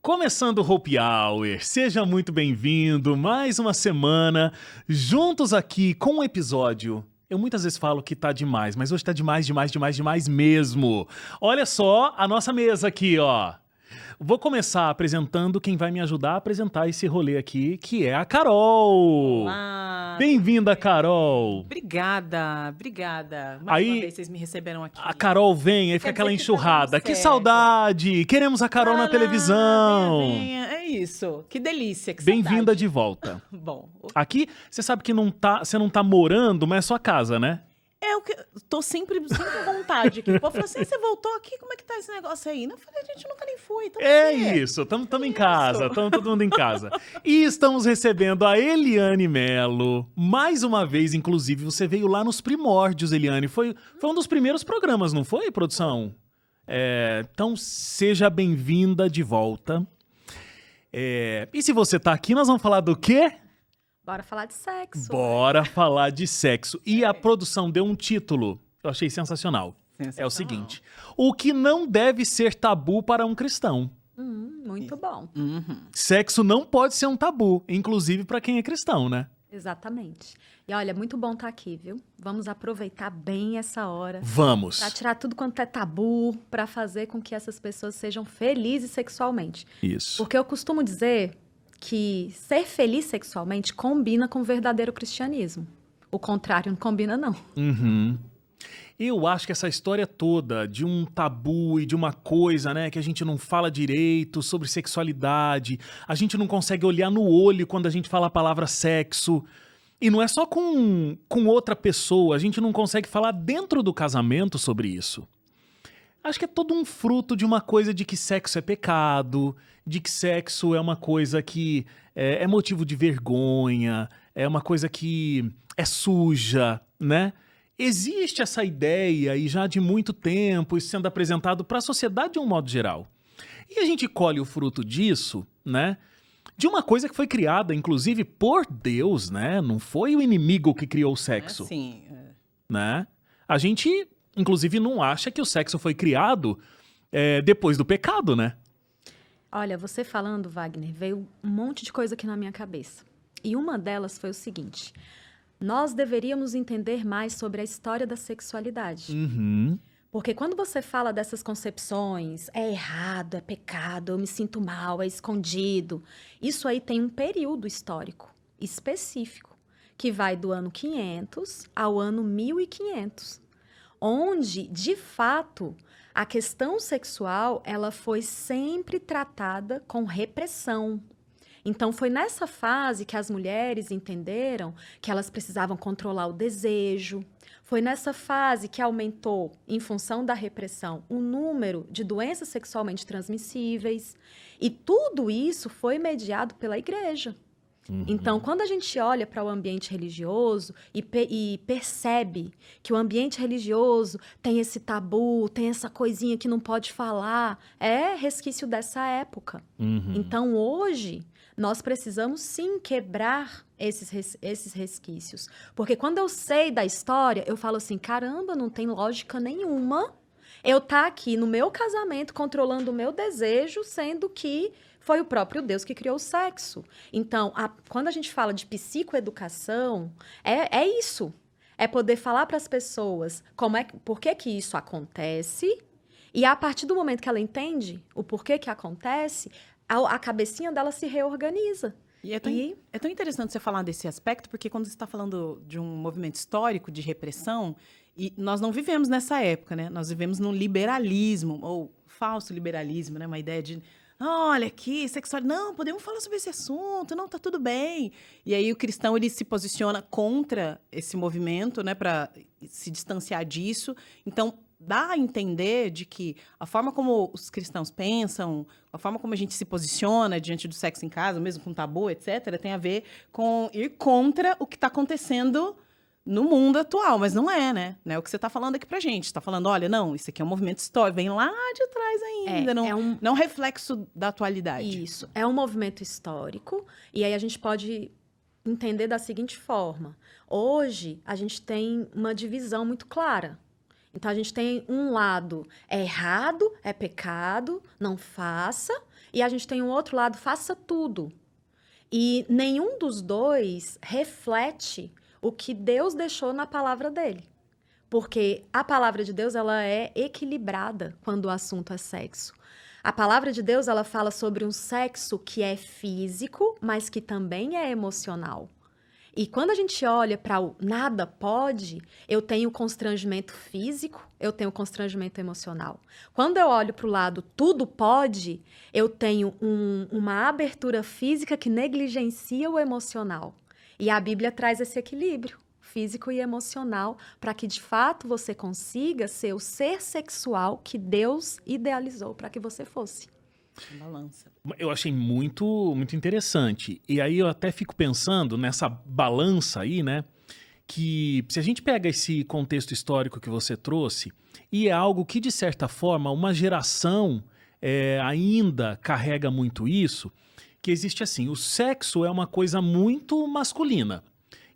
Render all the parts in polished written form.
Começando o Hope Hour, seja muito bem-vindo, mais uma semana, juntos aqui com um episódio. Eu muitas vezes falo que tá demais, mas hoje tá demais mesmo. Olha só a nossa mesa aqui, ó. Vou começar apresentando quem vai me ajudar a apresentar esse rolê aqui, que é a Carol. Olá. Bem-vinda, Carol. Obrigada. Mais uma vez vocês me receberam aqui. A Carol vem, aí fica aquela enxurrada. Que saudade! Queremos a Carol na televisão. Venha. É isso. Que delícia, que Bem-vinda saudade. de volta. Bom, Aqui, você sabe que você não tá morando, mas é sua casa, né? é o que tô sempre à vontade aqui. O povo falou assim, você voltou aqui, como é que tá esse negócio aí? Eu falei, a gente nunca nem foi. Então Isso, estamos em casa, estamos todo mundo em casa. E estamos recebendo a Eliane Melo. Mais uma vez, inclusive, você veio lá nos primórdios, Eliane. Foi um dos primeiros programas, não foi, produção? Então, seja bem-vinda de volta. E se você tá aqui, nós vamos falar do quê? Bora falar de sexo. Bora falar de sexo. E a produção deu um título, eu achei sensacional. É o Sensacional. seguinte: o que não deve ser tabu para um cristão. Muito bom. Sexo não pode ser um tabu, inclusive para quem é cristão, né? Exatamente. E olha, muito bom estar aqui, viu? Vamos aproveitar bem essa hora Vamos. para tirar tudo quanto é tabu, para fazer com que essas pessoas sejam felizes sexualmente. Isso. Porque eu costumo dizer que ser feliz sexualmente combina com o verdadeiro cristianismo. O contrário não combina, não. Eu acho que essa história toda de um tabu e de uma coisa, né, que a gente não fala direito sobre sexualidade, a gente não consegue olhar no olho quando a gente fala a palavra sexo. E não é só com outra pessoa, a gente não consegue falar dentro do casamento sobre isso. Acho que é todo um fruto de uma coisa de que sexo é pecado, de que sexo é uma coisa que é motivo de vergonha, é uma coisa que é suja, né? Existe essa ideia, e já de muito tempo, isso sendo apresentado para a sociedade de um modo geral. E a gente colhe o fruto disso, né? De uma coisa que foi criada, inclusive, por Deus, né? Não foi o inimigo que criou o sexo, Sim. né? A gente, inclusive, não acha que o sexo foi criado depois do pecado, né? Olha, você falando, Wagner, veio um monte de coisa aqui na minha cabeça. E uma delas foi o seguinte: nós deveríamos entender mais sobre a história da sexualidade. Porque quando você fala dessas concepções, é errado, é pecado, eu me sinto mal, é escondido, isso aí tem um período histórico específico, que vai do ano 500 ao ano 1500, onde, de fato, a questão sexual ela foi sempre tratada com repressão. Então, foi nessa fase que as mulheres entenderam que elas precisavam controlar o desejo. Foi nessa fase que aumentou, em função da repressão, o número de doenças sexualmente transmissíveis. E tudo isso foi mediado pela igreja. Então, quando a gente olha para o ambiente religioso e percebe que o ambiente religioso tem esse tabu, tem essa coisinha que não pode falar, é resquício dessa época. Então, hoje, nós precisamos sim quebrar esses resquícios. Porque quando eu sei da história, eu falo assim, caramba, não tem lógica nenhuma eu estar aqui no meu casamento controlando o meu desejo, sendo que foi o próprio Deus que criou o sexo. Então, quando a gente fala de psicoeducação, é isso. É poder falar para as pessoas por que isso acontece, e a partir do momento que ela entende o porquê que acontece, a cabecinha dela se reorganiza. E é tão interessante você falar desse aspecto, porque quando você está falando de um movimento histórico de repressão, e nós não vivemos nessa época, né? Nós vivemos num liberalismo, ou falso liberalismo, né? Uma ideia de, olha aqui, sexual, não, podemos falar sobre esse assunto, não, tá tudo bem. E aí o cristão, ele se posiciona contra esse movimento, né? Para se distanciar disso. Então, dá a entender de que a forma como os cristãos pensam, a forma como a gente se posiciona diante do sexo em casa, mesmo com tabu, etc., tem a ver com ir contra o que está acontecendo no mundo atual, mas não é, né? Não é o que você está falando aqui pra gente. Você está falando, olha, não, isso aqui é um movimento histórico, vem lá de trás ainda, não reflexo da atualidade. Isso, é um movimento histórico, e aí a gente pode entender da seguinte forma. Hoje, a gente tem uma divisão muito clara. Então, a gente tem um lado, é errado, é pecado, não faça. E a gente tem um outro lado, faça tudo. E nenhum dos dois reflete o que Deus deixou na palavra dele. Porque a palavra de Deus, ela é equilibrada quando o assunto é sexo. A palavra de Deus, ela fala sobre um sexo que é físico, mas que também é emocional. E quando a gente olha para o nada pode, eu tenho constrangimento físico, eu tenho constrangimento emocional. Quando eu olho para o lado tudo pode, eu tenho uma abertura física que negligencia o emocional. E a Bíblia traz esse equilíbrio físico e emocional para que, de fato, você consiga ser o ser sexual que Deus idealizou para que você fosse. Balança. Eu achei muito interessante. E aí eu até fico pensando nessa balança aí, né? Que se a gente pega esse contexto histórico que você trouxe, e é algo que, de certa forma, uma geração ainda carrega muito isso, que existe assim, o sexo é uma coisa muito masculina.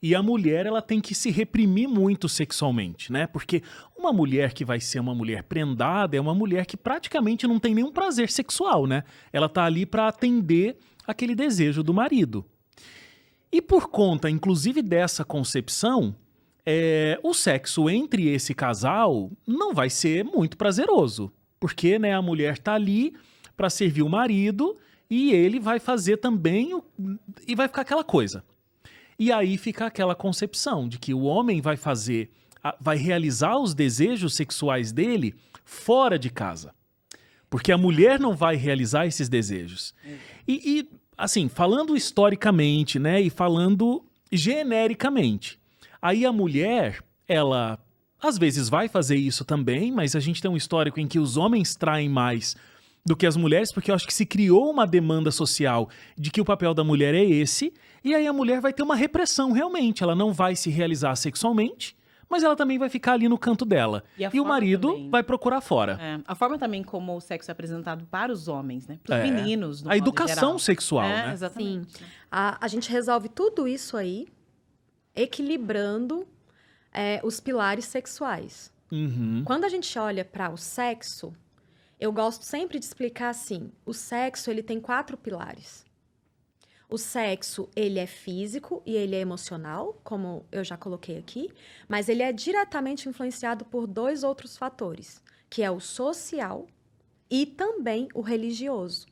E a mulher, ela tem que se reprimir muito sexualmente, né? Porque uma mulher que vai ser uma mulher prendada é uma mulher que praticamente não tem nenhum prazer sexual, né? Ela tá ali para atender aquele desejo do marido. E por conta, inclusive, dessa concepção, o sexo entre esse casal não vai ser muito prazeroso. Porque, né, a mulher tá ali para servir o marido e ele vai fazer também e vai ficar aquela coisa. E aí fica aquela concepção de que o homem vai realizar os desejos sexuais dele fora de casa. Porque a mulher não vai realizar esses desejos. E assim, falando historicamente, né, e falando genericamente, aí a mulher, ela às vezes vai fazer isso também, mas a gente tem um histórico em que os homens traem mais do que as mulheres, porque eu acho que se criou uma demanda social de que o papel da mulher é esse, e aí a mulher vai ter uma repressão realmente, ela não vai se realizar sexualmente, mas ela também vai ficar ali no canto dela. E o marido também vai procurar fora. A forma também como o sexo é apresentado para os homens, né? Para os meninos, no a modo educação geral. Sexual, né? Exatamente. Sim. A gente resolve tudo isso aí, equilibrando os pilares sexuais. Uhum. Quando a gente olha para o sexo, eu gosto sempre de explicar assim, o sexo, ele tem 4 pilares. O sexo, ele é físico e ele é emocional, como eu já coloquei aqui, mas ele é diretamente influenciado por 2 outros fatores, que é o social e também o religioso.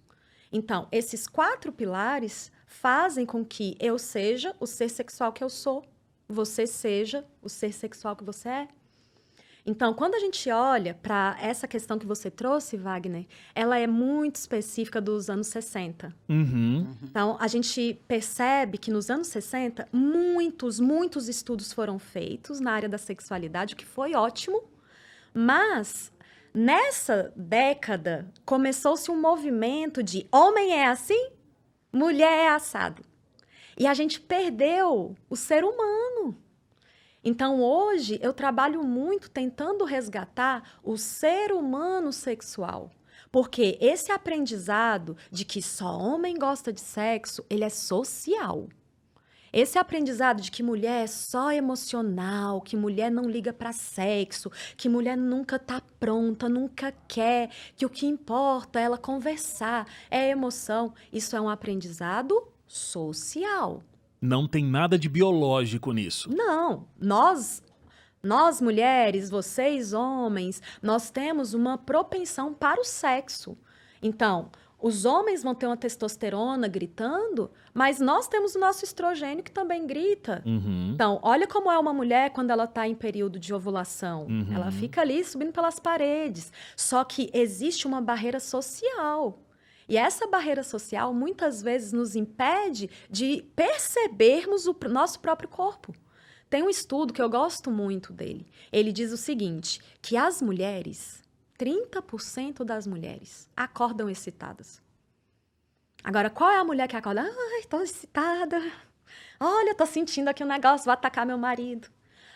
Então, esses 4 pilares fazem com que eu seja o ser sexual que eu sou, você seja o ser sexual que você é. Então, quando a gente olha para essa questão que você trouxe, Wagner, ela é muito específica dos anos 60. Uhum. Então, a gente percebe que nos anos 60, muitos estudos foram feitos na área da sexualidade, o que foi ótimo, mas nessa década começou-se um movimento de homem é assim, mulher é assado. E a gente perdeu o ser humano. Então, hoje, eu trabalho muito tentando resgatar o ser humano sexual. Porque esse aprendizado de que só homem gosta de sexo, ele é social. Esse aprendizado de que mulher é só emocional, que mulher não liga para sexo, que mulher nunca tá pronta, nunca quer, que o que importa é ela conversar, é emoção. Isso é um aprendizado social. Não tem nada de biológico nisso. Não, nós mulheres, vocês homens, nós temos uma propensão para o sexo. Então, os homens vão ter uma testosterona gritando, mas nós temos o nosso estrogênio que também grita. Uhum. Então, olha como é uma mulher quando ela está em período de ovulação. Uhum. Ela fica ali subindo pelas paredes. Só que existe uma barreira social. E essa barreira social, muitas vezes, nos impede de percebermos o nosso próprio corpo. Tem um estudo que eu gosto muito dele. Ele diz o seguinte, que as mulheres, 30% das mulheres, acordam excitadas. Agora, qual é a mulher que acorda? Ai, tô excitada. Olha, tô sentindo aqui um negócio, vou atacar meu marido.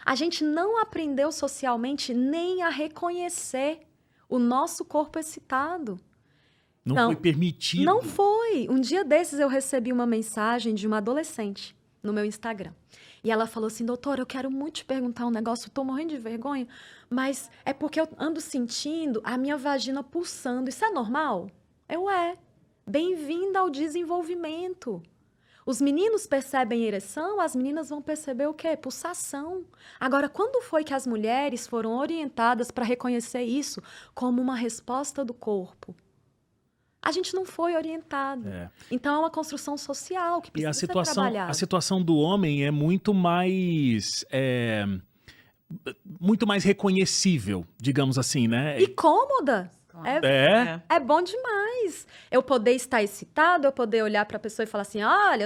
A gente não aprendeu socialmente nem a reconhecer o nosso corpo excitado. Não foi permitido. Não foi. Um dia desses eu recebi uma mensagem de uma adolescente no meu Instagram. E ela falou assim, doutora, eu quero muito te perguntar um negócio, eu tô morrendo de vergonha, mas é porque eu ando sentindo a minha vagina pulsando. Isso é normal? Bem-vinda ao desenvolvimento. Os meninos percebem ereção, as meninas vão perceber o quê? Pulsação. Agora, quando foi que as mulheres foram orientadas para reconhecer isso como uma resposta do corpo? A gente não foi orientado. Então, é uma construção social que precisa ser trabalhada. A situação do homem é muito mais reconhecível, digamos assim, né? E cômoda. É bom demais. Eu poder estar excitado, eu poder olhar para a pessoa e falar assim, olha,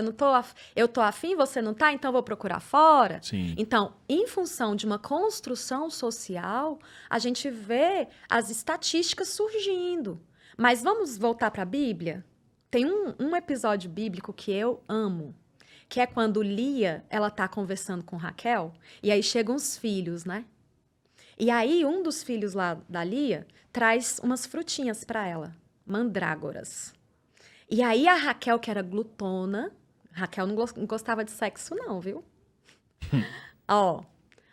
eu tô afim, você não tá, então vou procurar fora. Sim. Então, em função de uma construção social, a gente vê as estatísticas surgindo. Mas vamos voltar para a Bíblia? Tem um episódio bíblico que eu amo, que é quando Lia, ela tá conversando com Raquel, e aí chegam os filhos, né? E aí, um dos filhos lá da Lia traz umas frutinhas para ela, mandrágoras. E aí, a Raquel, que era glutona, Raquel não gostava de sexo não, viu? Ó,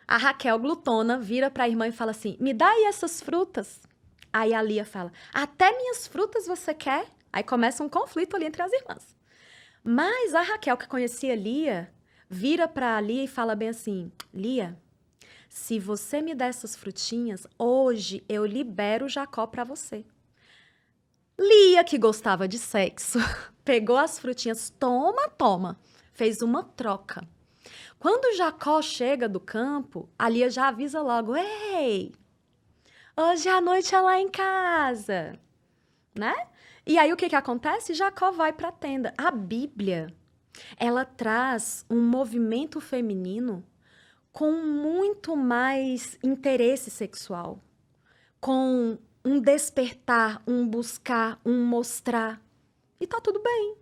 a Raquel, glutona, vira para a irmã e fala assim, me dá aí essas frutas. Aí a Lia fala, até minhas frutas você quer? Aí começa um conflito ali entre as irmãs. Mas a Raquel, que conhecia Lia, vira para a Lia e fala bem assim, Lia, se você me der essas frutinhas, hoje eu libero Jacó para você. Lia, que gostava de sexo, pegou as frutinhas, toma, fez uma troca. Quando Jacó chega do campo, a Lia já avisa logo, ei, hoje à noite é lá em casa, né? E aí o que acontece? Jacó vai para a tenda. A Bíblia, ela traz um movimento feminino com muito mais interesse sexual, com um despertar, um buscar, um mostrar. E tá tudo bem.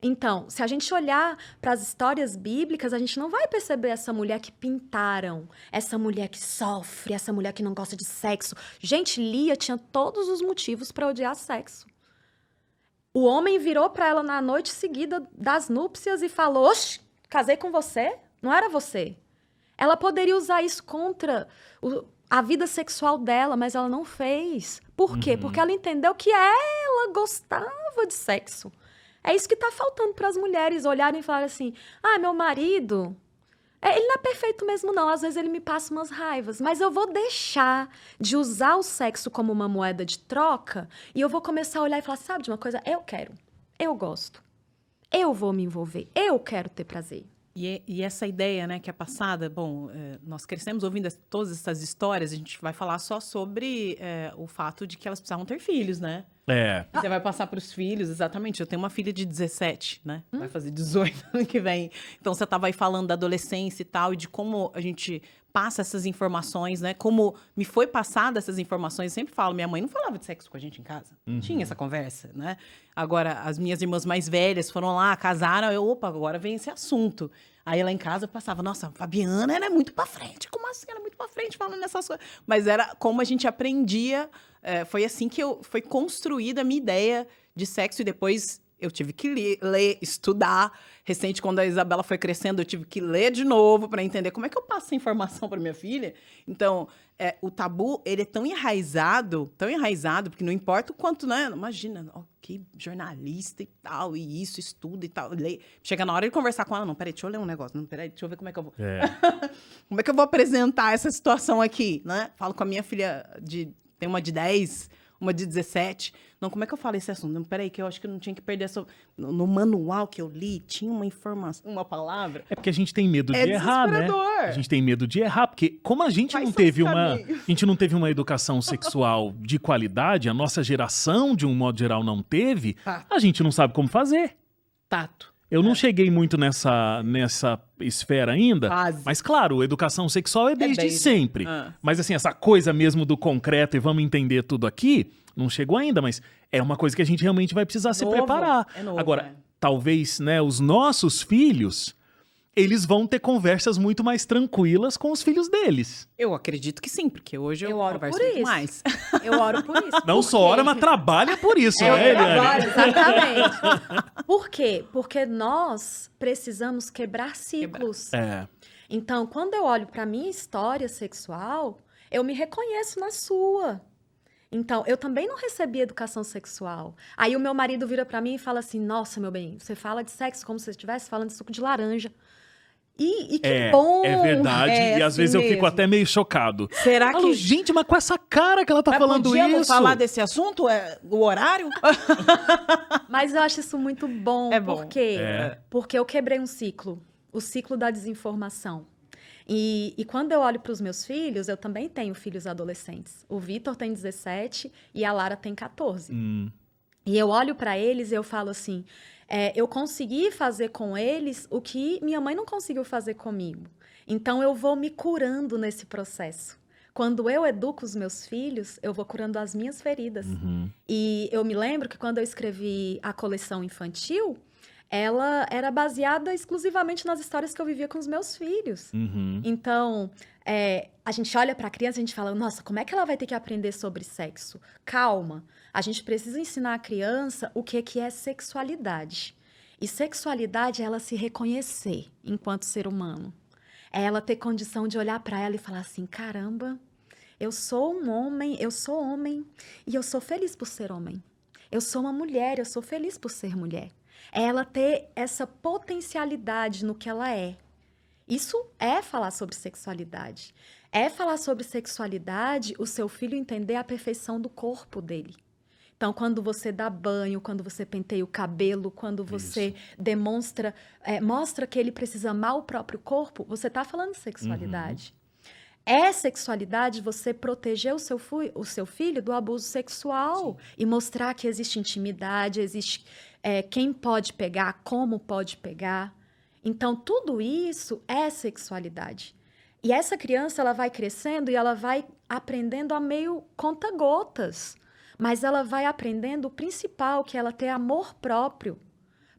Então, se a gente olhar para as histórias bíblicas, a gente não vai perceber essa mulher que pintaram, essa mulher que sofre, essa mulher que não gosta de sexo. Gente, Lia tinha todos os motivos para odiar sexo. O homem virou para ela na noite seguida das núpcias e falou, oxe, casei com você? Não era você. Ela poderia usar isso contra a vida sexual dela, mas ela não fez. Por quê? Porque ela entendeu que ela gostava de sexo. É isso que está faltando para as mulheres olharem e falarem assim, meu marido, ele não é perfeito mesmo não, às vezes ele me passa umas raivas, mas eu vou deixar de usar o sexo como uma moeda de troca e eu vou começar a olhar e falar, sabe de uma coisa? Eu quero, eu gosto, eu vou me envolver, eu quero ter prazer. E essa ideia, né, que é passada, bom, nós crescemos ouvindo todas essas histórias, a gente vai falar só sobre o fato de que elas precisavam ter filhos, né? Você vai passar para os filhos, exatamente. Eu tenho uma filha de 17, né? Vai fazer 18 ano que vem. Então, você estava aí falando da adolescência e tal, e de como a gente passa essas informações, né? Como me foi passada essas informações. Eu sempre falo, minha mãe não falava de sexo com a gente em casa. Não tinha essa conversa, né? Agora, as minhas irmãs mais velhas foram lá, casaram, opa, agora vem esse assunto. Aí lá em casa eu passava, nossa, a Fabiana, ela é muito pra frente. Como assim? Ela é muito pra frente falando nessas coisas. Mas era como a gente aprendia, foi assim que foi construída a minha ideia de sexo. E depois eu tive que ler, estudar. Recente, quando a Isabela foi crescendo, eu tive que ler de novo para entender como é que eu passo essa informação para minha filha. Então, o tabu, ele é tão enraizado, porque não importa o quanto, né? Imagina, que jornalista e tal, e isso, estuda e tal. Chega na hora de conversar com ela, não, peraí, deixa eu ler um negócio. Não, peraí, deixa eu ver como é que eu vou... como é que eu vou apresentar essa situação aqui, né? Falo com a minha filha, tem uma de 10... uma de 17. Não, como é que eu falo esse assunto? Não, peraí, que eu acho que eu não tinha que perder essa... No manual que eu li, tinha uma informação, uma palavra. É porque a gente tem medo de errar, né? A gente tem medo de errar, porque como a gente não teve uma educação sexual de qualidade, a nossa geração, de um modo geral, não teve, a gente não sabe como fazer. Tato. Eu não cheguei muito nessa esfera ainda, Quase. Mas claro, educação sexual é desde sempre. Mas assim, essa coisa mesmo do concreto e vamos entender tudo aqui, não chegou ainda, mas é uma coisa que a gente realmente vai precisar se preparar. É novo, Agora, talvez, né, os nossos filhos, eles vão ter conversas muito mais tranquilas com os filhos deles. Eu acredito que sim, porque hoje eu oro converso por muito isso. mais. Eu oro por isso. Não Por só quê? ora, mas trabalha por isso, né, Eliane? Agora, exatamente. Por quê? Porque nós precisamos quebrar ciclos. É. Então, quando eu olho para minha história sexual, eu me reconheço na sua. Então, eu também não recebi educação sexual. Aí o meu marido vira para mim e fala assim: nossa, meu bem, você fala de sexo como se você estivesse falando de suco de laranja. E que bom! É verdade, É e às assim vezes eu fico mesmo. até meio chocado. Será Falo, que... gente, mas com essa cara que ela tá Mas falando podíamos isso. falar desse assunto? O horário? Mas eu acho isso muito bom. É bom. Por quê? É. Porque eu quebrei um ciclo. O ciclo da desinformação. E quando eu olho para os meus filhos, eu também tenho filhos adolescentes. O Vitor tem 17 e a Lara tem 14. E eu olho para eles e eu falo assim, eu consegui fazer com eles o que minha mãe não conseguiu fazer comigo. Então eu vou me curando nesse processo. Quando eu educo os meus filhos, eu vou curando as minhas feridas. E eu me lembro que quando eu escrevi a coleção infantil, ela era baseada exclusivamente nas histórias que eu vivia com os meus filhos. Então, a gente olha para a criança e a gente fala, nossa, como é que ela vai ter que aprender sobre sexo? Calma, a gente precisa ensinar a criança o que é sexualidade. E sexualidade é ela se reconhecer enquanto ser humano. É ela ter condição de olhar para ela e falar assim, caramba, eu sou um homem, eu sou homem e eu sou feliz por ser homem. Eu sou uma mulher, eu sou feliz por ser mulher. É ela ter essa potencialidade no que ela é. Isso é falar sobre sexualidade. É falar sobre sexualidade, o seu filho entender a perfeição do corpo dele. Então, quando você dá banho, quando você penteia o cabelo, quando você demonstra, mostra que ele precisa amar o próprio corpo, você está falando de sexualidade. É sexualidade você proteger o seu filho do abuso sexual e mostrar que existe intimidade, existe quem pode pegar, como pode pegar. Então, tudo isso é sexualidade. E essa criança, ela vai crescendo e ela vai aprendendo a meio conta-gotas. Mas ela vai aprendendo o principal, que é ela ter amor próprio,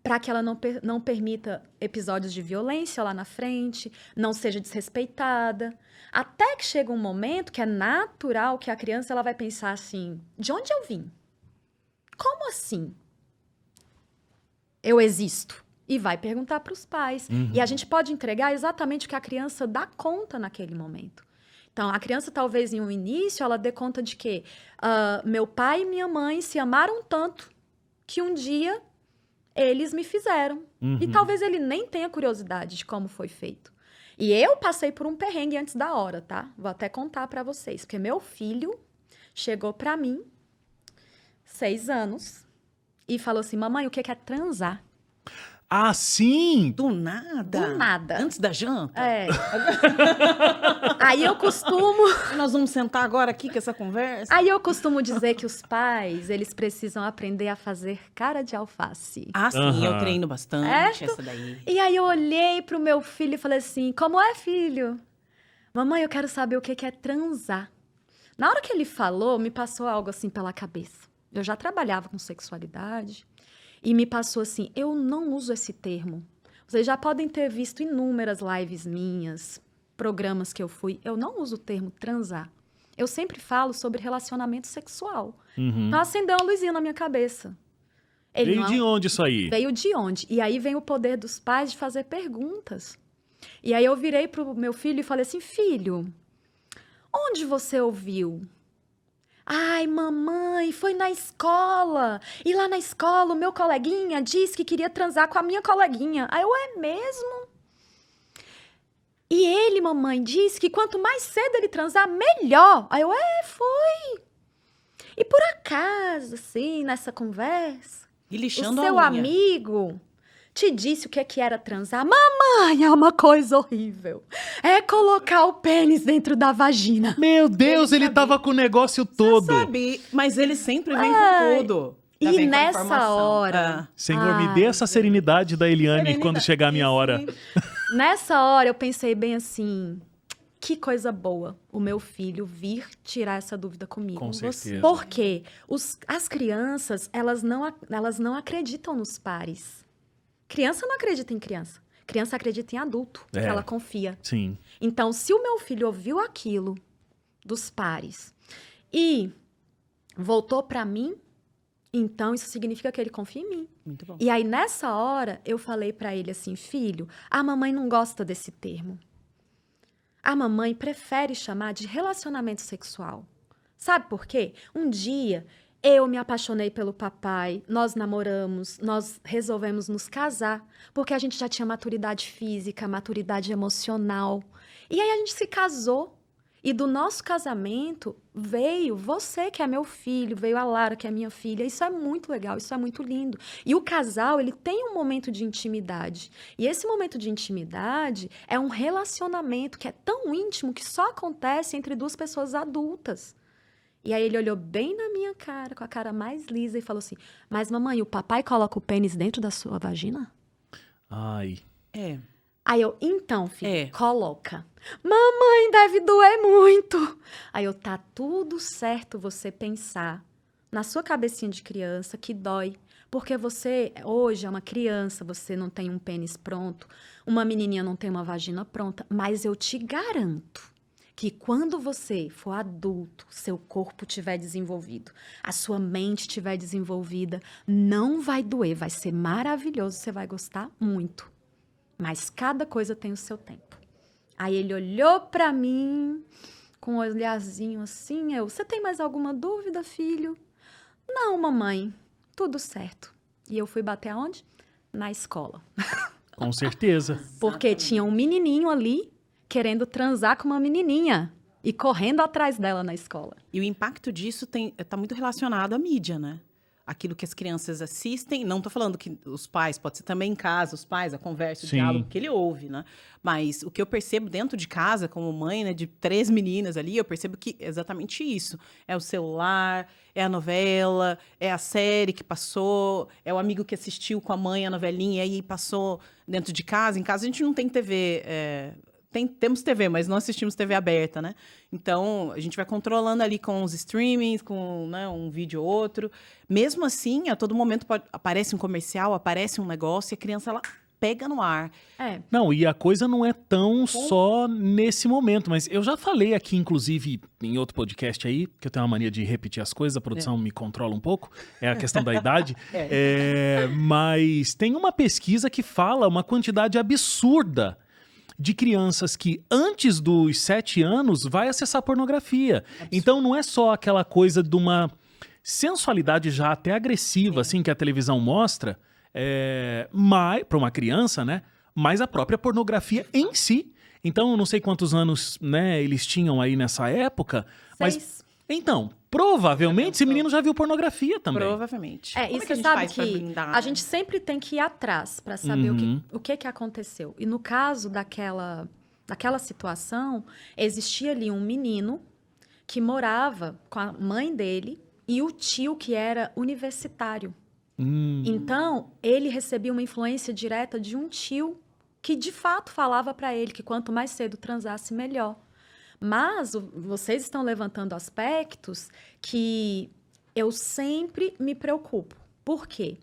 para que ela não permita episódios de violência lá na frente, não seja desrespeitada. Até que chega um momento que é natural que a criança ela vai pensar assim, de onde eu vim? Como assim? Eu existo. E vai perguntar para os pais. E a gente pode entregar exatamente o que a criança dá conta naquele momento. Então, a criança, talvez, em um início, ela dê conta de que meu pai e minha mãe se amaram tanto que um dia eles me fizeram. E talvez ele nem tenha curiosidade de como foi feito. E eu passei por um perrengue antes da hora, tá? Vou até contar para vocês. Porque meu filho chegou para mim, 6 anos, e falou assim, mamãe, o que é transar? Ah, sim! Do nada? Do nada. Antes da janta? Aí eu costumo... Nós vamos sentar agora aqui com essa conversa? Aí eu costumo dizer que os pais, eles precisam aprender a fazer cara de alface. Ah, sim, eu treino bastante essa daí. E aí eu olhei pro meu filho e falei assim, como é, filho? Mamãe, eu quero saber o que é transar. Na hora que ele falou, me passou algo assim pela cabeça. Eu já trabalhava com sexualidade e me passou assim, eu não uso esse termo. Vocês já podem ter visto inúmeras lives minhas, programas que eu fui, eu não uso o termo transar. Eu sempre falo sobre relacionamento sexual. Então acendeu uma luzinha na minha cabeça. Veio de onde isso aí? Veio de onde? E aí vem o poder dos pais de fazer perguntas. E aí eu virei pro meu filho e falei assim, filho, onde você ouviu? Ai, mamãe, foi na escola. E lá na escola o meu coleguinha disse que queria transar com a minha coleguinha. Aí eu, é mesmo? E ele, mamãe, disse que quanto mais cedo ele transar, melhor. Aí eu, foi. E por acaso, assim, nessa conversa, E o lixando seu a unha. amigo te disse o que era transar? Mamãe, é uma coisa horrível. É colocar o pênis dentro da vagina. Meu Deus, ele sabia. tava com o negócio todo. Sabe, mas ele sempre vem com tudo. Já E vem com a nessa informação. hora... Senhor, me Ai, dê essa serenidade da Eliane Serenidade. quando chegar a minha hora. Sim. Nessa hora eu pensei bem assim, que coisa boa o meu filho vir tirar essa dúvida comigo. Com certeza. Porque as crianças, elas não acreditam nos pares. Criança não acredita em criança. Criança acredita em adulto, É. ela confia. Sim. Então, se o meu filho ouviu aquilo dos pares e voltou para mim, então isso significa que ele confia em mim. Muito bom. E aí, nessa hora, eu falei para ele assim, filho, a mamãe não gosta desse termo. A mamãe prefere chamar de relacionamento sexual. Sabe por quê? Um dia, eu me apaixonei pelo papai, nós namoramos, nós resolvemos nos casar, porque a gente já tinha maturidade física, maturidade emocional. E aí a gente se casou. E do nosso casamento veio você, que é meu filho, veio a Lara, que é minha filha. Isso é muito legal, isso é muito lindo. E o casal, ele tem um momento de intimidade. E esse momento de intimidade é um relacionamento que é tão íntimo que só acontece entre duas pessoas adultas. E aí ele olhou bem na minha cara, com a cara mais lisa, e falou assim, mas mamãe, o papai coloca o pênis dentro da sua vagina? Ai. É. Aí eu, então, filho, É. coloca. Mamãe, deve doer muito. Aí eu, tá tudo certo você pensar na sua cabecinha de criança que dói. Porque você, hoje, é uma criança, você não tem um pênis pronto, uma menininha não tem uma vagina pronta, mas eu te garanto que quando você for adulto, seu corpo tiver desenvolvido, a sua mente tiver desenvolvida, não vai doer, vai ser maravilhoso, você vai gostar muito. Mas cada coisa tem o seu tempo. Aí ele olhou pra mim com um olharzinho assim, você tem mais alguma dúvida, filho? Não, mamãe, tudo certo. E eu fui bater aonde? Na escola. Com certeza. Porque tinha um menininho ali querendo transar com uma menininha e correndo atrás dela na escola. E o impacto disso tá muito relacionado à mídia, né? Aquilo que as crianças assistem, não tô falando que os pais, pode ser também em casa, os pais, a conversa, o Sim. diálogo que ele ouve, né? Mas o que eu percebo dentro de casa, como mãe, né, de 3 meninas ali, eu percebo que é exatamente isso. É o celular, é a novela, é a série que passou, é o amigo que assistiu com a mãe a novelinha e aí passou dentro de casa. Em casa a gente não tem TV... Temos TV, mas não assistimos TV aberta, né? Então, a gente vai controlando ali com os streamings, com, né, um vídeo ou outro. Mesmo assim, a todo momento aparece um comercial, aparece um negócio e a criança, ela pega no ar. É, Não, e a coisa não é tão só nesse momento, mas eu já falei aqui, inclusive, em outro podcast aí, que eu tenho uma mania de repetir as coisas, a produção me controla um pouco, é a questão da idade, mas tem uma pesquisa que fala uma quantidade absurda de crianças que antes dos 7 anos vai acessar pornografia. Então não é só aquela coisa de uma sensualidade já até agressiva, assim, que a televisão mostra, para uma criança, né? Mas a própria pornografia em si. Então eu não sei quantos anos, né, eles tinham aí nessa época, mas 6. então, provavelmente esse menino já viu pornografia também. Provavelmente. Como Isso é que a gente sabe faz pra que blindar, a né? gente sempre tem que ir atrás para saber Uhum. o que aconteceu. E no caso daquela situação, existia ali um menino que morava com a mãe dele e o tio que era universitário. Então, ele recebia uma influência direta de um tio que, de fato, falava para ele que quanto mais cedo transasse, melhor. Mas vocês estão levantando aspectos que eu sempre me preocupo. Por quê?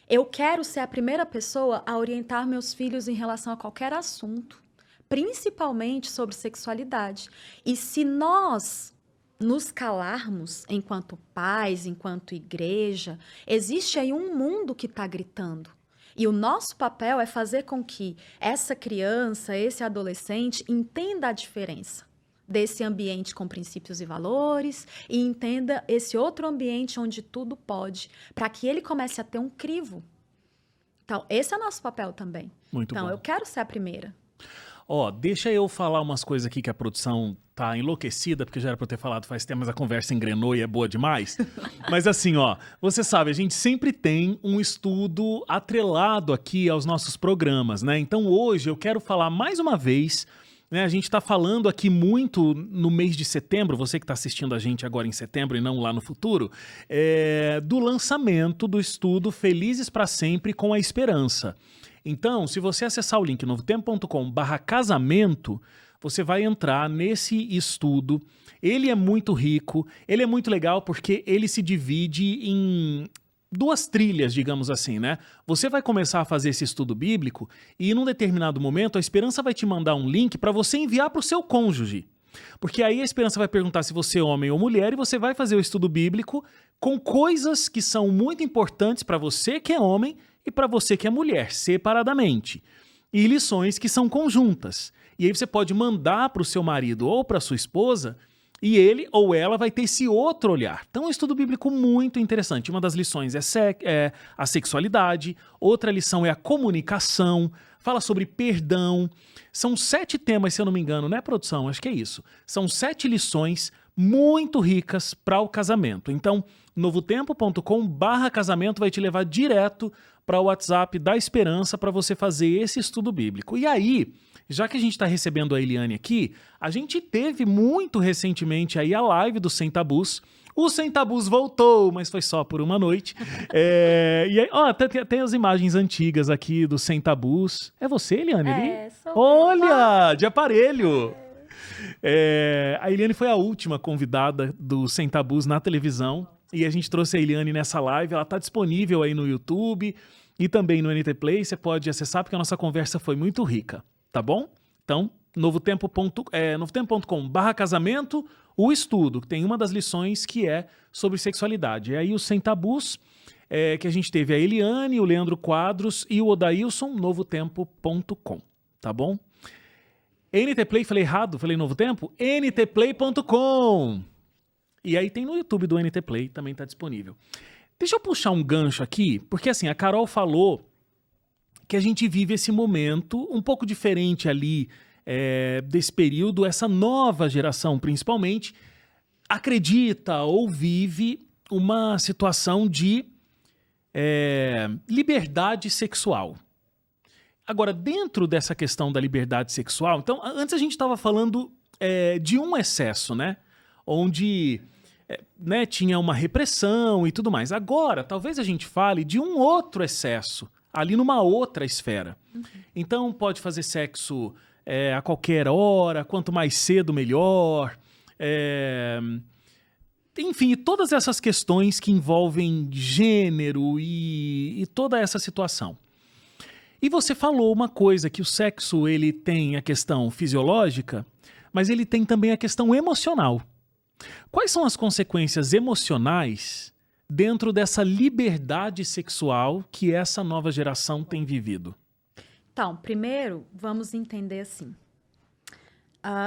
Eu quero ser a primeira pessoa a orientar meus filhos em relação a qualquer assunto, principalmente sobre sexualidade. E se nós nos calarmos enquanto pais, enquanto igreja, existe aí um mundo que está gritando. E o nosso papel é fazer com que essa criança, esse adolescente, entenda a diferença desse ambiente com princípios e valores e entenda esse outro ambiente onde tudo pode, para que ele comece a ter um crivo. Então, esse é o nosso papel também. Muito então, bom. eu quero ser a primeira. Ó, deixa eu falar umas coisas aqui que a produção tá enlouquecida, porque já era pra eu ter falado faz tempo, mas a conversa engrenou e é boa demais. Mas assim, ó, você sabe, a gente sempre tem um estudo atrelado aqui aos nossos programas, né? Então hoje eu quero falar mais uma vez, né? A gente tá falando aqui muito no mês de setembro, você que tá assistindo a gente agora em setembro e não lá no futuro, do lançamento do estudo Felizes para Sempre com a Esperança. Então, se você acessar o link novotempo.com/casamento, você vai entrar nesse estudo. Ele é muito rico, ele é muito legal porque ele se divide em duas trilhas, digamos assim, né? Você vai começar a fazer esse estudo bíblico e num determinado momento a Esperança vai te mandar um link para você enviar para o seu cônjuge. Porque aí a Esperança vai perguntar se você é homem ou mulher e você vai fazer o estudo bíblico com coisas que são muito importantes para você que é homem e para você que é mulher, separadamente. E lições que são conjuntas. E aí você pode mandar para o seu marido ou para sua esposa e ele ou ela vai ter esse outro olhar. Então é um estudo bíblico muito interessante. Uma das lições é a sexualidade, outra lição é a comunicação, fala sobre perdão. São 7 temas, se eu não me engano, né, produção? Acho que é isso. São 7 lições muito ricas para o casamento. Então, novotempo.com/casamento vai te levar direto para o WhatsApp da Esperança para você fazer esse estudo bíblico. E aí, já que a gente está recebendo a Eliane aqui, a gente teve muito recentemente aí a live do Sem Tabus. O Sem Tabus voltou, mas foi só por uma noite. E aí, ó, tem as imagens antigas aqui do Sem Tabus. É você, Eliane? Sou Olha, de aparelho! A Eliane foi a última convidada do Sem Tabus na televisão. E a gente trouxe a Eliane nessa live. Ela está disponível aí no YouTube e também no NT Play. Você pode acessar porque a nossa conversa foi muito rica. Tá bom? Então, novotempo.com/casamento, o estudo, que tem uma das lições que é sobre sexualidade. E aí o Sem Tabus, que a gente teve a Eliane, o Leandro Quadros e o Odailson, novotempo.com. Tá bom? NT Play, falei errado, falei Novo Tempo? ntplay.com. E aí tem no YouTube do NT Play, também tá disponível. Deixa eu puxar um gancho aqui, porque assim, a Carol falou que a gente vive esse momento um pouco diferente ali desse período, essa nova geração principalmente acredita ou vive uma situação de liberdade sexual. Agora, dentro dessa questão da liberdade sexual, então, antes a gente estava falando de um excesso, né? Onde tinha uma repressão e tudo mais. Agora, talvez a gente fale de um outro excesso, ali numa outra esfera. Uhum. Então, pode fazer sexo a qualquer hora, quanto mais cedo, melhor. Enfim, todas essas questões que envolvem gênero e toda essa situação. E você falou uma coisa, que o sexo ele tem a questão fisiológica, mas ele tem também a questão emocional. Quais são as consequências emocionais dentro dessa liberdade sexual que essa nova geração tem vivido? Então, primeiro, vamos entender assim.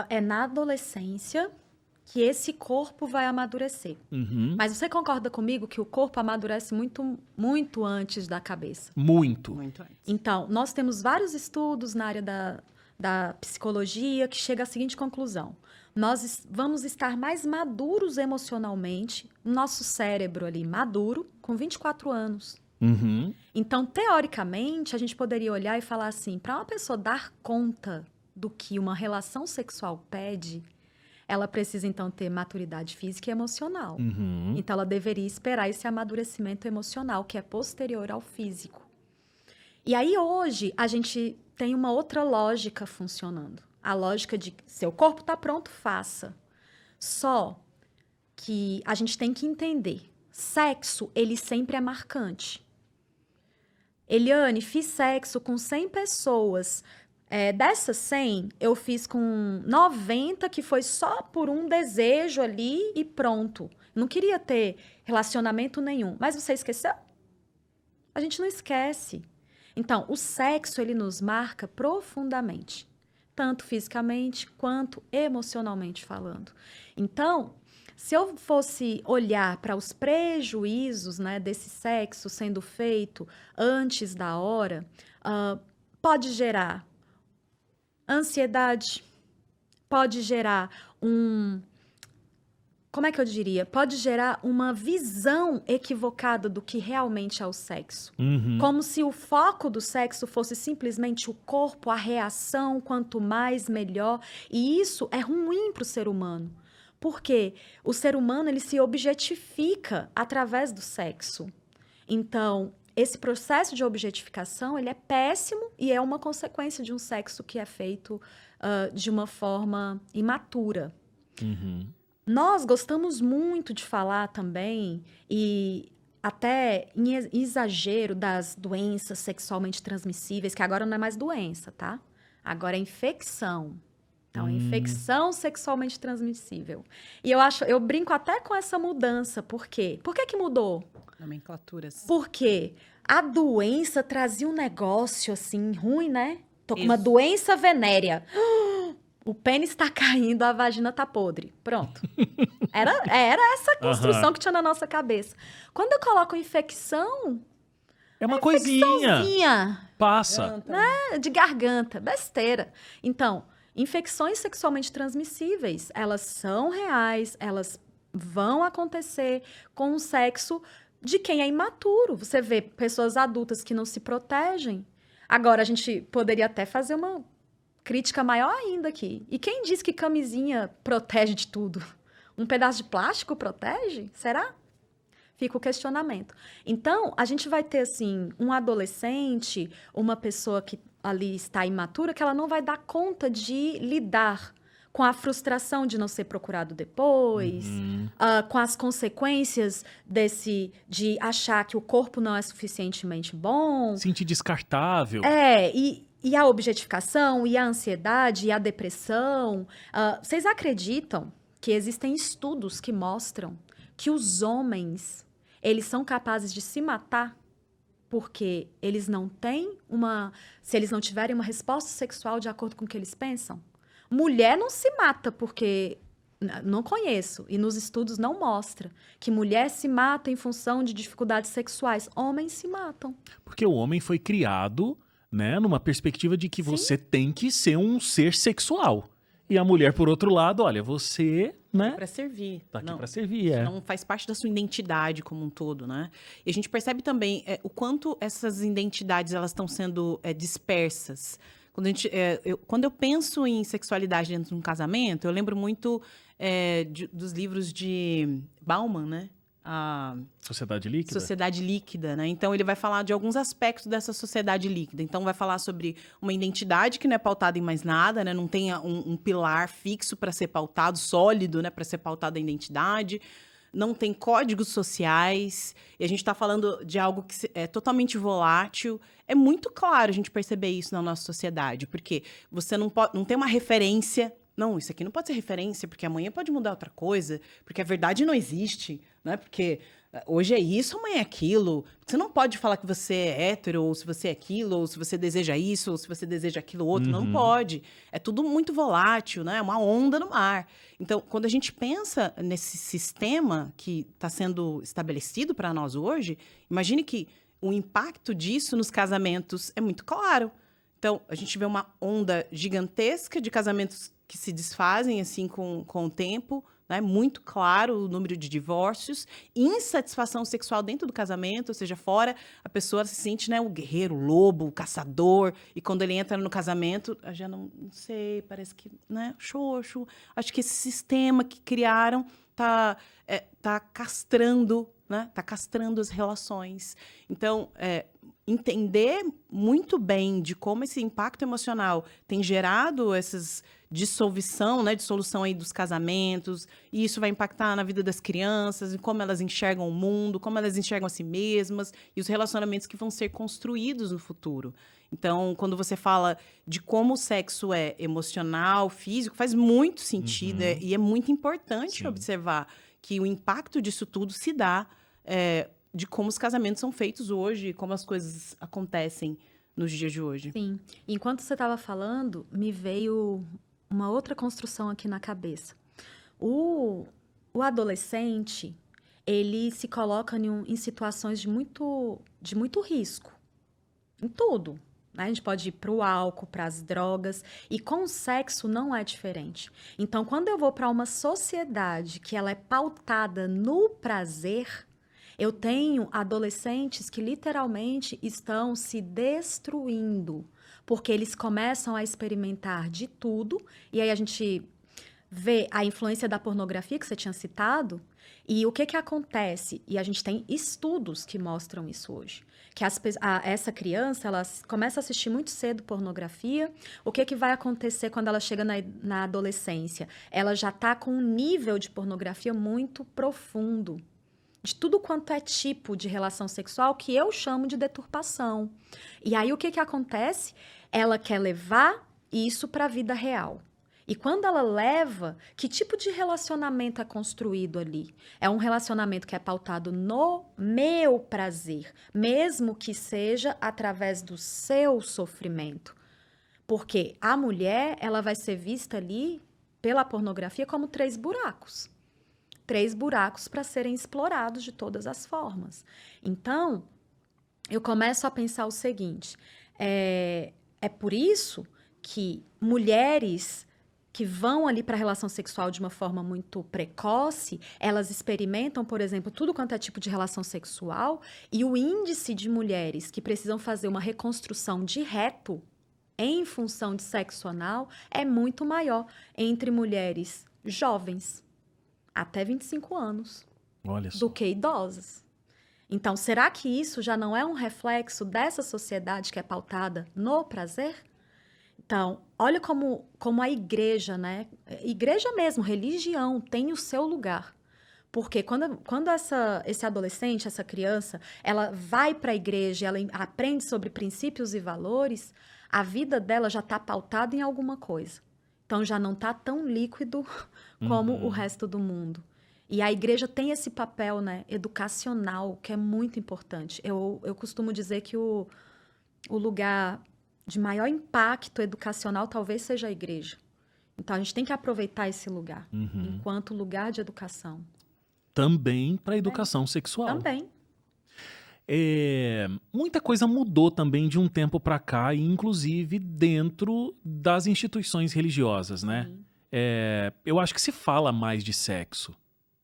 É na adolescência que esse corpo vai amadurecer. Uhum. Mas você concorda comigo que o corpo amadurece muito, muito antes da cabeça? Muito. Muito antes. Então, nós temos vários estudos na área da psicologia que chega à seguinte conclusão. Nós vamos estar mais maduros emocionalmente, nosso cérebro ali maduro, com 24 anos. Uhum. Então, teoricamente, a gente poderia olhar e falar assim, para uma pessoa dar conta do que uma relação sexual pede, ela precisa, então, ter maturidade física e emocional. Uhum. Então, ela deveria esperar esse amadurecimento emocional, que é posterior ao físico. E aí, hoje, a gente tem uma outra lógica funcionando. A lógica de seu corpo está pronto, faça. Só que a gente tem que entender, sexo, ele sempre é marcante. Eliane, fiz sexo com 100 pessoas. Dessas 100, eu fiz com 90, que foi só por um desejo ali e pronto. Não queria ter relacionamento nenhum. Mas você esqueceu? A gente não esquece. Então, o sexo, ele nos marca profundamente. Tanto fisicamente quanto emocionalmente falando. Então, se eu fosse olhar para os prejuízos, né, desse sexo sendo feito antes da hora, pode gerar ansiedade, pode gerar como é que eu diria? Pode gerar uma visão equivocada do que realmente é o sexo. Uhum. Como se o foco do sexo fosse simplesmente o corpo, a reação, quanto mais, melhor. E isso é ruim para o ser humano. Porque o ser humano ele se objetifica através do sexo. Então, esse processo de objetificação ele é péssimo e é uma consequência de um sexo que é feito de uma forma imatura. Uhum. Nós gostamos muito de falar também, e até em exagero das doenças sexualmente transmissíveis, que agora não é mais doença, tá? Agora é infecção. Então, infecção sexualmente transmissível. E eu brinco até com essa mudança. Por quê? Por que mudou? Nomenclaturas. Porque a doença trazia um negócio assim ruim, né? Tô com uma Isso. doença venérea. O pênis tá caindo, a vagina tá podre. Pronto. Era essa construção que tinha na nossa cabeça. Quando eu coloco infecção, É uma coisinha. infecçãozinha Passa. de garganta, besteira. Então, infecções sexualmente transmissíveis, elas são reais, elas vão acontecer com o sexo de quem é imaturo. Você vê pessoas adultas que não se protegem. Agora, a gente poderia até fazer uma crítica maior ainda aqui. E quem diz que camisinha protege de tudo? Um pedaço de plástico protege? Será? Fica o questionamento. Então, a gente vai ter, assim, um adolescente, uma pessoa que ali está imatura, que ela não vai dar conta de lidar com a frustração de não ser procurado depois, com as consequências de achar que o corpo não é suficientemente bom. Sentir descartável. E a objetificação, e a ansiedade, e a depressão. Vocês acreditam que existem estudos que mostram que os homens, eles são capazes de se matar porque eles não têm se eles não tiverem uma resposta sexual de acordo com o que eles pensam? Mulher não se mata porque... Não conheço, e nos estudos não mostra que mulher se mata em função de dificuldades sexuais. Homens se matam. Porque o homem foi criado, né, numa perspectiva de que você tem que ser um ser sexual. E a mulher, por outro lado, olha, você, né? Para servir. Tá aqui Não, pra servir, não faz parte da sua identidade como um todo, né? E a gente percebe também o quanto essas identidades elas estão sendo dispersas. Quando eu penso em sexualidade dentro de um casamento, eu lembro muito dos livros de Bauman, né? A Sociedade líquida? Sociedade líquida, né? Então, ele vai falar de alguns aspectos dessa sociedade líquida. Então, vai falar sobre uma identidade que não é pautada em mais nada, né? Não tem um pilar fixo para ser pautado, sólido, né? Para ser pautada a identidade. Não tem códigos sociais. E a gente está falando de algo que é totalmente volátil. É muito claro a gente perceber isso na nossa sociedade. Porque você não tem uma referência. Não, isso aqui não pode ser referência, porque amanhã pode mudar outra coisa, porque a verdade não existe, né? Porque hoje é isso, amanhã é aquilo. Você não pode falar que você é hétero, ou se você é aquilo, ou se você deseja isso, ou se você deseja aquilo outro. Não pode. É tudo muito volátil, né? É uma onda no mar. Então, quando a gente pensa nesse sistema que está sendo estabelecido para nós hoje, imagine que o impacto disso nos casamentos é muito claro. Então, a gente vê uma onda gigantesca de casamentos que se desfazem assim com o tempo, né? Muito claro o número de divórcios, insatisfação sexual dentro do casamento, ou seja, fora, a pessoa se sente, né, o guerreiro, o lobo, o caçador, e quando ele entra no casamento, já não sei, parece que, né, xoxo. Acho que esse sistema que criaram tá castrando, né? Tá castrando as relações. Então, entender muito bem de como esse impacto emocional tem gerado essas dissolução aí dos casamentos, e isso vai impactar na vida das crianças, e como elas enxergam o mundo, como elas enxergam a si mesmas, e os relacionamentos que vão ser construídos no futuro. Então, quando você fala de como o sexo é emocional, físico, faz muito sentido, e é muito importante observar que o impacto disso tudo se dá de como os casamentos são feitos hoje, como as coisas acontecem nos dias de hoje. Sim. Enquanto você estava falando, me veio uma outra construção aqui na cabeça. O adolescente, ele se coloca em situações de muito risco. Em tudo. Né? A gente pode ir para o álcool, para as drogas. E com o sexo não é diferente. Então, quando eu vou para uma sociedade que ela é pautada no prazer, eu tenho adolescentes que literalmente estão se destruindo, porque eles começam a experimentar de tudo, e aí a gente vê a influência da pornografia que você tinha citado, e o que acontece? E a gente tem estudos que mostram isso hoje, que essa criança, ela começa a assistir muito cedo pornografia. O que vai acontecer quando ela chega na adolescência? Ela já está com um nível de pornografia muito profundo. de tudo quanto é tipo de relação sexual que eu chamo de deturpação. E aí o que que acontece? Ela quer levar isso para a vida real. E quando ela leva, que tipo de relacionamento é construído ali? É um relacionamento que é pautado no meu prazer, mesmo que seja através do seu sofrimento. Porque a mulher, ela vai ser vista ali pela pornografia como 3 buracos. 3 buracos para serem explorados de todas as formas. Então, eu começo a pensar o seguinte, é por isso que mulheres que vão ali para a relação sexual de uma forma muito precoce, elas experimentam, por exemplo, tudo quanto é tipo de relação sexual, e o índice de mulheres que precisam fazer uma reconstrução de reto em função de sexo anal é muito maior entre mulheres jovens, até 25 anos, Olha só. do que idosas. Então, será que isso já não é um reflexo dessa sociedade que é pautada no prazer? Então, olha como a igreja, né? Igreja mesmo, religião, tem o seu lugar. Porque quando esse adolescente, essa criança, ela vai para a igreja, ela aprende sobre princípios e valores, a vida dela já está pautada em alguma coisa. Então, já não está tão líquido como o resto do mundo. E a igreja tem esse papel, né, educacional, que é muito importante. Eu costumo dizer que o lugar de maior impacto educacional talvez seja a igreja. Então, a gente tem que aproveitar esse lugar, enquanto lugar de educação. Também para a educação sexual. Também. Muita coisa mudou também de um tempo para cá, e inclusive dentro das instituições religiosas, né? Eu acho que se fala mais de sexo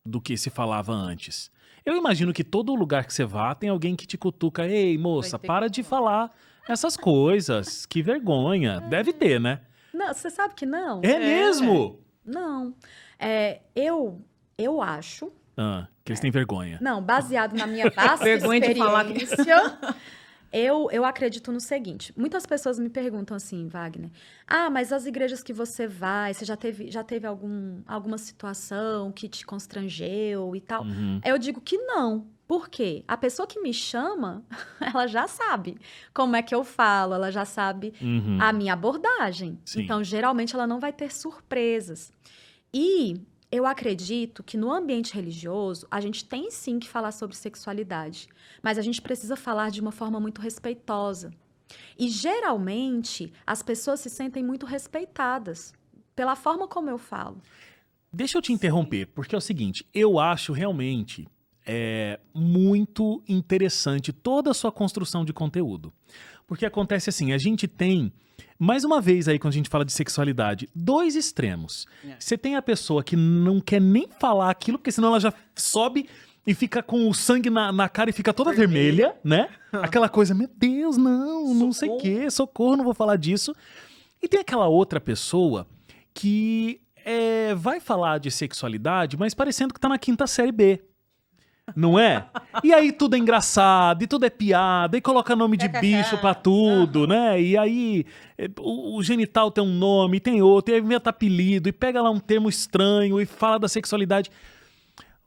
do que se falava antes. Eu imagino que todo lugar que você vá tem alguém que te cutuca, ei, moça, para de falar essas coisas, que vergonha. Deve ter, né? Não, você sabe que não? É mesmo? Não. Eu acho... Que eles têm vergonha. Não, baseado na minha vasta Vergonha de falar. experiência, eu acredito no seguinte. Muitas pessoas me perguntam assim, Wagner, mas as igrejas que você vai, você já teve alguma situação que te constrangeu e tal? Eu digo que não. Por quê? A pessoa que me chama, ela já sabe como é que eu falo, ela já sabe a minha abordagem. Sim. Então, geralmente, ela não vai ter surpresas. E eu acredito que no ambiente religioso, a gente tem sim que falar sobre sexualidade, mas a gente precisa falar de uma forma muito respeitosa. E, geralmente, as pessoas se sentem muito respeitadas pela forma como eu falo. Deixa eu te interromper, porque é o seguinte, eu acho realmente muito interessante toda a sua construção de conteúdo. Porque acontece assim, a gente tem, mais uma vez aí quando a gente fala de sexualidade, 2 extremos. Você tem a pessoa que não quer nem falar aquilo, porque senão ela já sobe e fica com o sangue na cara e fica toda vermelha, né? Aquela coisa, meu Deus, não sei o quê, socorro, não vou falar disso. E tem aquela outra pessoa que vai falar de sexualidade, mas parecendo que tá na 5ª série B. Não é? E aí tudo é engraçado, e tudo é piada, e coloca nome de bicho pra tudo, né? E aí o genital tem um nome, tem outro, e aí inventa apelido, e pega lá um termo estranho e fala da sexualidade.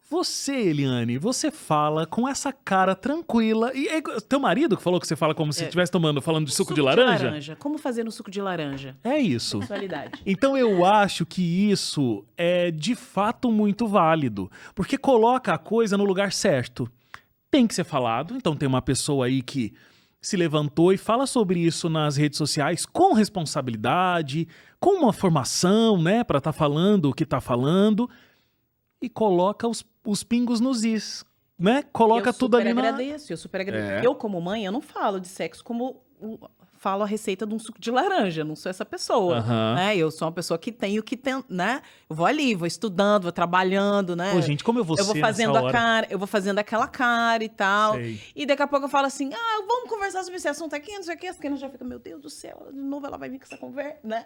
Você, Eliane, você fala com essa cara tranquila. E teu marido que falou que você fala como se estivesse falando de suco de laranja? Como fazer no suco de laranja? É isso. Sexualidade. Então eu acho que isso é de fato muito válido, porque coloca a coisa no lugar certo. Tem que ser falado, então tem uma pessoa aí que se levantou e fala sobre isso nas redes sociais com responsabilidade, com uma formação, né, para estar falando o que está falando, e coloca os pingos nos is, né? Coloca tudo ali Eu super agradeço. Eu, como mãe, eu não falo de sexo como falo a receita de um suco de laranja. Eu não sou essa pessoa, né? Eu sou uma pessoa que tenho que, né? Eu vou ali, vou estudando, vou trabalhando, né? Pô, gente, como eu vou ser fazendo a cara, eu vou fazendo aquela cara e tal. Sei. E daqui a pouco eu falo assim, vamos conversar sobre esse assunto aqui, não sei o quê. As crianças já ficam, meu Deus do céu, de novo ela vai vir com essa conversa, né?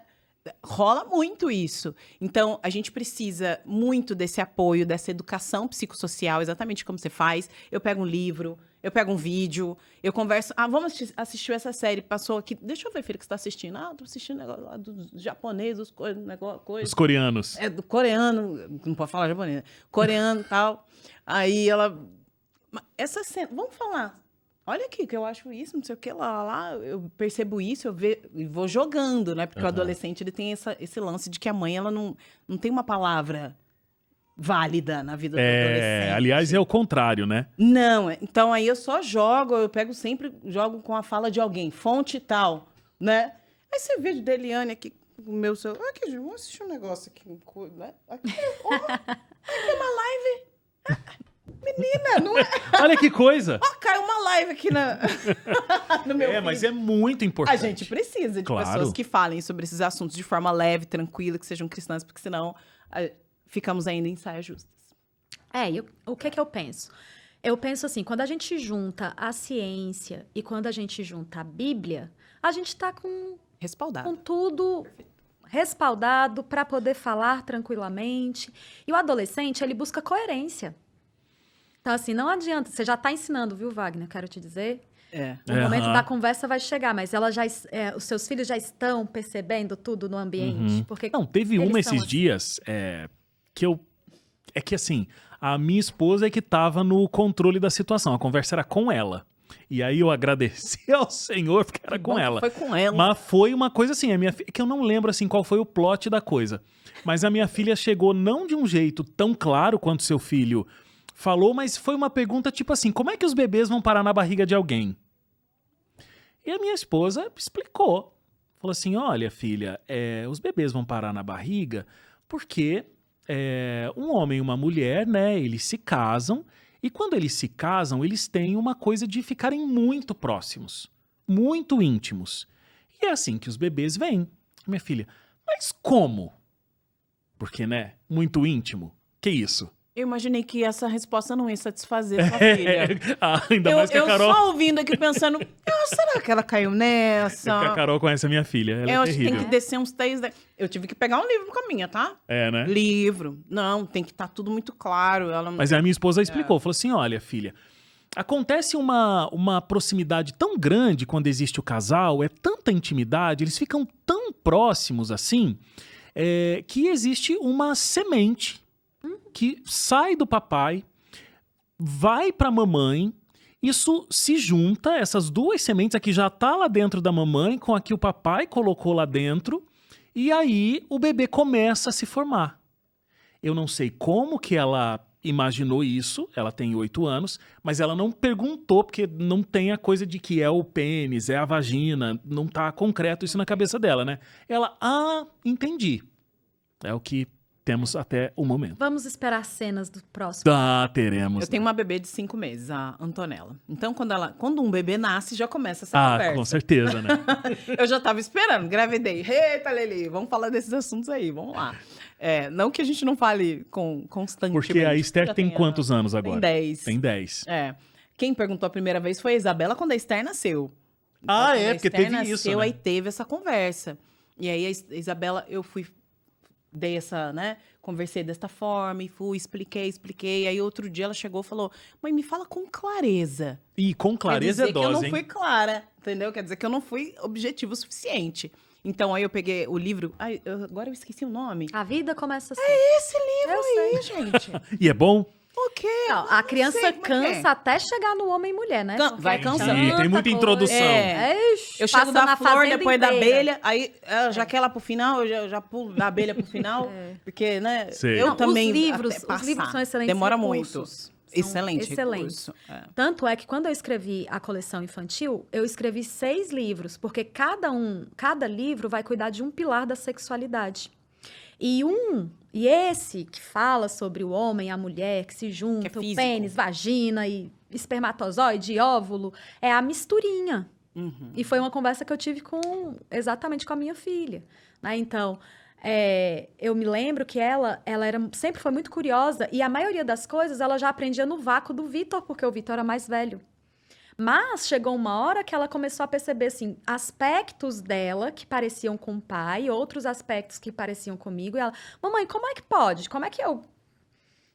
Rola muito isso. Então, a gente precisa muito desse apoio, dessa educação psicossocial, exatamente como você faz. Eu pego um livro, eu pego um vídeo, eu converso. Vamos assistir essa série, passou aqui. Deixa eu ver, filho, que você tá assistindo. Tô assistindo negócio lá dos japoneses, os coreanos. Do coreano, não pode falar japonês, né? Coreano e tal. Aí ela essa cena, vamos falar. Olha aqui, que eu acho isso, não sei o que, lá, eu percebo isso, e vou jogando, né? Porque o adolescente, ele tem esse lance de que a mãe, ela não tem uma palavra válida na vida do adolescente. Aliás, é o contrário, né? Não, então aí eu só jogo, jogo com a fala de alguém, fonte e tal, né? Aí você vê de Deliane aqui, o meu celular, aqui, vamos assistir um negócio aqui, né? Aqui é uma live. Menina, não é... Olha que coisa! caiu uma live aqui no meu feed. Mas é muito importante. A gente precisa de Claro. pessoas que falem sobre esses assuntos de forma leve, tranquila, que sejam cristãs, porque senão ficamos ainda em saias justas. E o que eu penso? Eu penso assim, quando a gente junta a ciência e quando a gente junta a Bíblia, a gente está com tudo respaldado para poder falar tranquilamente. E o adolescente, ele busca coerência. Então, assim, não adianta. Você já está ensinando, viu, Wagner? Quero te dizer. O momento da conversa vai chegar, mas os seus filhos já estão percebendo tudo no ambiente. Porque Não, teve uma esses dias que eu... É que, assim, a minha esposa é que estava no controle da situação. A conversa era com ela. E aí eu agradeci ao Senhor, porque era com ela. Foi com ela. Mas foi uma coisa assim, que eu não lembro assim qual foi o plot da coisa. Mas a minha filha chegou não de um jeito tão claro quanto seu filho falou, mas foi uma pergunta tipo assim, como é que os bebês vão parar na barriga de alguém? E a minha esposa explicou. Falou assim, olha filha, os bebês vão parar na barriga porque um homem e uma mulher, né, eles se casam. E quando eles se casam, eles têm uma coisa de ficarem muito próximos, muito íntimos. E é assim que os bebês vêm. Minha filha, mas como? Porque, né, muito íntimo? Que isso? Eu imaginei que essa resposta não ia satisfazer sua filha. Ainda mais que a Carol... Eu só ouvindo aqui pensando, será que ela caiu nessa? Porque a Carol conhece a minha filha, ela eu é acho que terrível. tem que descer uns 3... Eu tive que pegar um livro com a minha, tá? Né? Livro. Não, tem que estar tudo muito claro. Ela... Mas a minha esposa explicou, falou assim, olha filha, acontece uma proximidade tão grande quando existe o casal, é tanta intimidade, eles ficam tão próximos assim, que existe uma semente que sai do papai, vai pra mamãe, isso se junta, essas duas sementes, a que já tá lá dentro da mamãe, com a que o papai colocou lá dentro, e aí o bebê começa a se formar. Eu não sei como que ela imaginou isso, ela tem 8 anos, mas ela não perguntou, porque não tem a coisa de que é o pênis, é a vagina, não tá concreto isso na cabeça dela, né? Ela, entendi. É o que temos até o momento. Vamos esperar cenas do próximo. Teremos. Eu tenho uma bebê de 5 meses, a Antonella. Então, quando um bebê nasce, já começa essa conversa. Com certeza, né? Eu já tava esperando, gravidei. Eita, Lili, vamos falar desses assuntos aí, vamos lá. Não que a gente não fale constantemente. Porque a Esther tem quantos anos agora? Tem 10. Tem 10. Quem perguntou a primeira vez foi a Isabela, quando a Esther nasceu. Então, porque teve nasceu, isso, né? Aí teve essa conversa. E aí a Isabela, eu dei essa, né? Conversei desta forma e expliquei. Aí outro dia ela chegou e falou, mãe, me fala com clareza. E com clareza é dose, que eu não hein? fui clara, entendeu? Quer dizer que eu não fui objetivo o suficiente. Então aí eu peguei o livro, agora eu esqueci o nome. A vida começa assim. É esse livro aí, gente. E é bom? O quê? Não, a criança cansa até chegar no homem e mulher, né? Vai cansando. Sim, tem muita introdução. Eu chego da flor, depois da abelha, aí já quer lá pro final, eu já pulo da abelha pro final, porque, né, Sei. eu também... Os livros são excelentes Demora recursos. muito. Excelente. Tanto é que quando eu escrevi a coleção infantil, eu escrevi 6 livros, porque cada livro vai cuidar de um pilar da sexualidade. E esse que fala sobre o homem e a mulher que se juntam, que pênis, vagina e espermatozoide e óvulo, é a misturinha. Uhum. E foi uma conversa que eu tive exatamente com a minha filha, né? Então, eu me lembro que ela sempre foi muito curiosa e a maioria das coisas ela já aprendia no vácuo do Vitor, porque o Vitor era mais velho. Mas chegou uma hora que ela começou a perceber, assim, aspectos dela que pareciam com o pai, outros aspectos que pareciam comigo. E ela, mamãe, como é que pode? Como é que eu...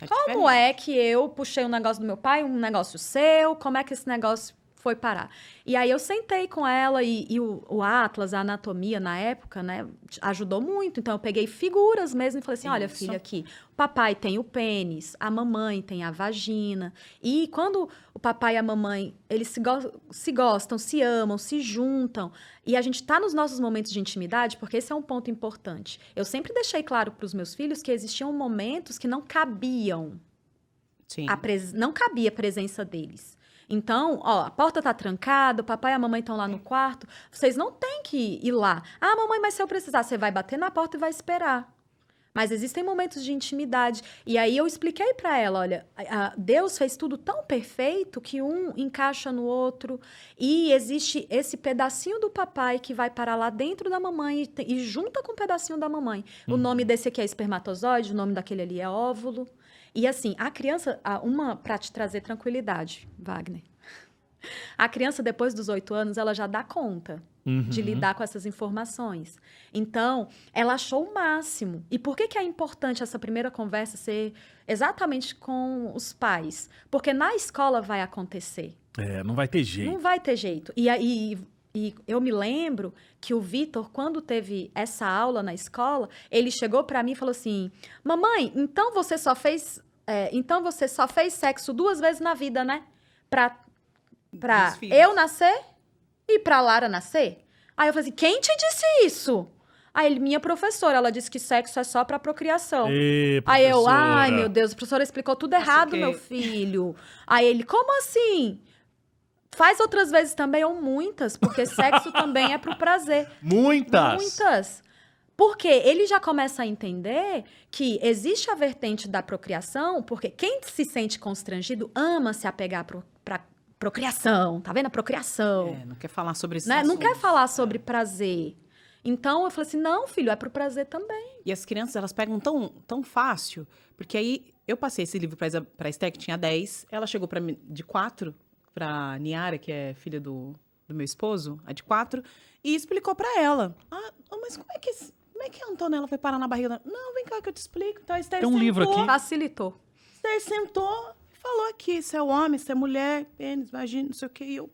Como é que eu puxei um negócio do meu pai, um negócio seu? Como é que esse negócio foi parar? E aí eu sentei com ela e o Atlas, a anatomia na época, né, ajudou muito. Então eu peguei figuras mesmo e falei assim, olha, filha, aqui, o papai tem o pênis, a mamãe tem a vagina. E quando o papai e a mamãe, eles se gostam, se amam, se juntam, e a gente tá nos nossos momentos de intimidade, porque esse é um ponto importante. Eu sempre deixei claro para os meus filhos que existiam momentos que não cabiam. Sim. Não cabia a presença deles. Então, ó, a porta tá trancada, o papai e a mamãe estão lá no quarto, vocês não têm que ir lá. Ah, mamãe, mas se eu precisar, você vai bater na porta e vai esperar. Mas existem momentos de intimidade. E aí eu expliquei para ela, olha, Deus fez tudo tão perfeito que um encaixa no outro. E existe esse pedacinho do papai que vai parar lá dentro da mamãe e junta com o pedacinho da mamãe. O nome desse aqui é espermatozoide, o nome daquele ali é óvulo. E assim, a criança, para te trazer tranquilidade, Wagner. A criança, depois dos 8 anos, ela já dá conta de lidar com essas informações. Então, ela achou o máximo. E por que é importante essa primeira conversa ser exatamente com os pais? Porque na escola vai acontecer. Não vai ter jeito. Não vai ter jeito. E eu me lembro que o Vitor, quando teve essa aula na escola, ele chegou para mim e falou assim, mamãe, então você só fez sexo 2 vezes na vida, né? Pra eu nascer e pra Lara nascer? Aí eu falei assim, quem te disse isso? Aí ele, minha professora, ela disse que sexo é só pra procriação. Aí eu, ai meu Deus, a professora explicou tudo errado, meu filho. Aí ele, como assim? Faz outras vezes também, ou muitas, porque sexo também é pro prazer. Muitas. Porque ele já começa a entender que existe a vertente da procriação, porque quem se sente constrangido ama se apegar pra procriação, tá vendo? A procriação. Não quer falar sobre isso. Né? Não quer falar sobre prazer. Então, eu falei assim, não, filho, é pro prazer também. E as crianças, elas pegam tão fácil, porque aí eu passei esse livro pra Esther, que tinha 10, ela chegou pra mim de 4, pra Niara, que é filha do meu esposo, a de 4, e explicou pra ela. Mas como é que a Antonella foi parar na barriga da... Não, vem cá que eu te explico. Então a Esther Tem um livro aqui. Facilitou. Esther sentou e falou aqui, se é homem, se é mulher, pênis, vagina, não sei o que, e eu...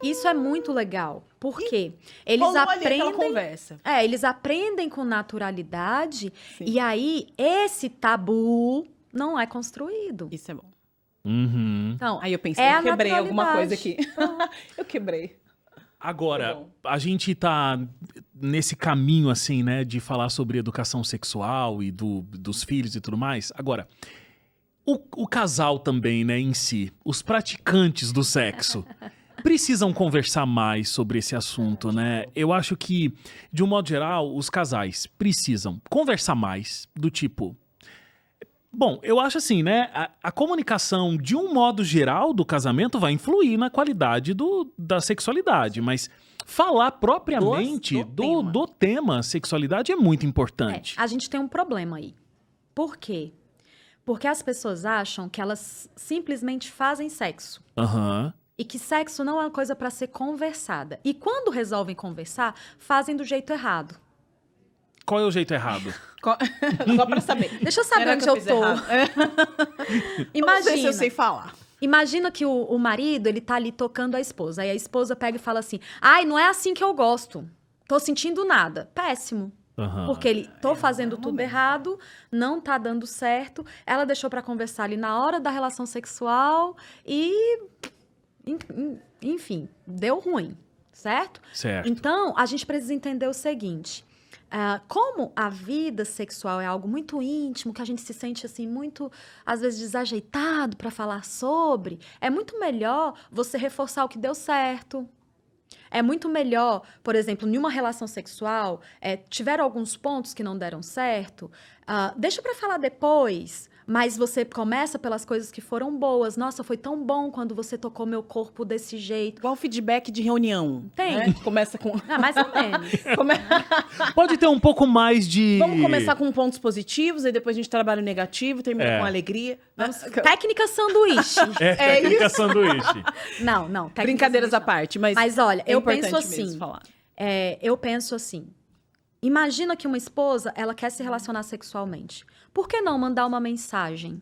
Isso é muito legal. Por quê? Eles rolou ali aquela aprendem... conversa. Eles aprendem com naturalidade. Sim. E aí, esse tabu não é construído. Isso é bom. Então, Aí eu pensei, é eu quebrei alguma coisa aqui. naturalidade. Eu quebrei. Agora, a gente tá nesse caminho, assim, né, de falar sobre educação sexual e dos filhos e tudo mais. Agora, o casal também, né, em si, os praticantes do sexo, precisam conversar mais sobre esse assunto, né? Eu acho que, de um modo geral, os casais precisam conversar mais, do tipo... Bom, eu acho assim, né? A comunicação, de um modo geral, do casamento vai influir na qualidade da sexualidade, mas falar propriamente do tema sexualidade é muito importante. A gente tem um problema aí. Por quê? Porque as pessoas acham que elas simplesmente fazem sexo. E que sexo não é uma coisa para ser conversada. E quando resolvem conversar, fazem do jeito errado. Qual é o jeito errado? Só pra saber. Deixa eu saber onde eu tô. Imagina. Não sei se eu sei falar. Imagina que o marido, ele tá ali tocando a esposa. Aí a esposa pega e fala assim, ai, não é assim que eu gosto. Tô sentindo nada. Péssimo. Porque ele, tô fazendo tudo errado, não tá dando certo. Ela deixou pra conversar ali na hora da relação sexual e... Enfim, deu ruim, certo? Certo. Então, a gente precisa entender o seguinte... como a vida sexual é algo muito íntimo, que a gente se sente assim muito, às vezes, desajeitado para falar sobre, é muito melhor você reforçar o que deu certo. É muito melhor, por exemplo, em uma relação sexual, tiveram alguns pontos que não deram certo, deixa para falar depois. Mas você começa pelas coisas que foram boas. Nossa, foi tão bom quando você tocou meu corpo desse jeito. Igual feedback de reunião. Tem. Né? Começa com... mais ou menos. Pode ter um pouco mais de... Vamos começar com pontos positivos, aí depois a gente trabalha o negativo, termina com alegria. Técnica sanduíche. Técnica sanduíche. Não. Brincadeiras à parte, mas olha, eu importante penso assim. mesmo falar. Eu penso assim. Imagina que uma esposa, ela quer se relacionar sexualmente. Por que não mandar uma mensagem?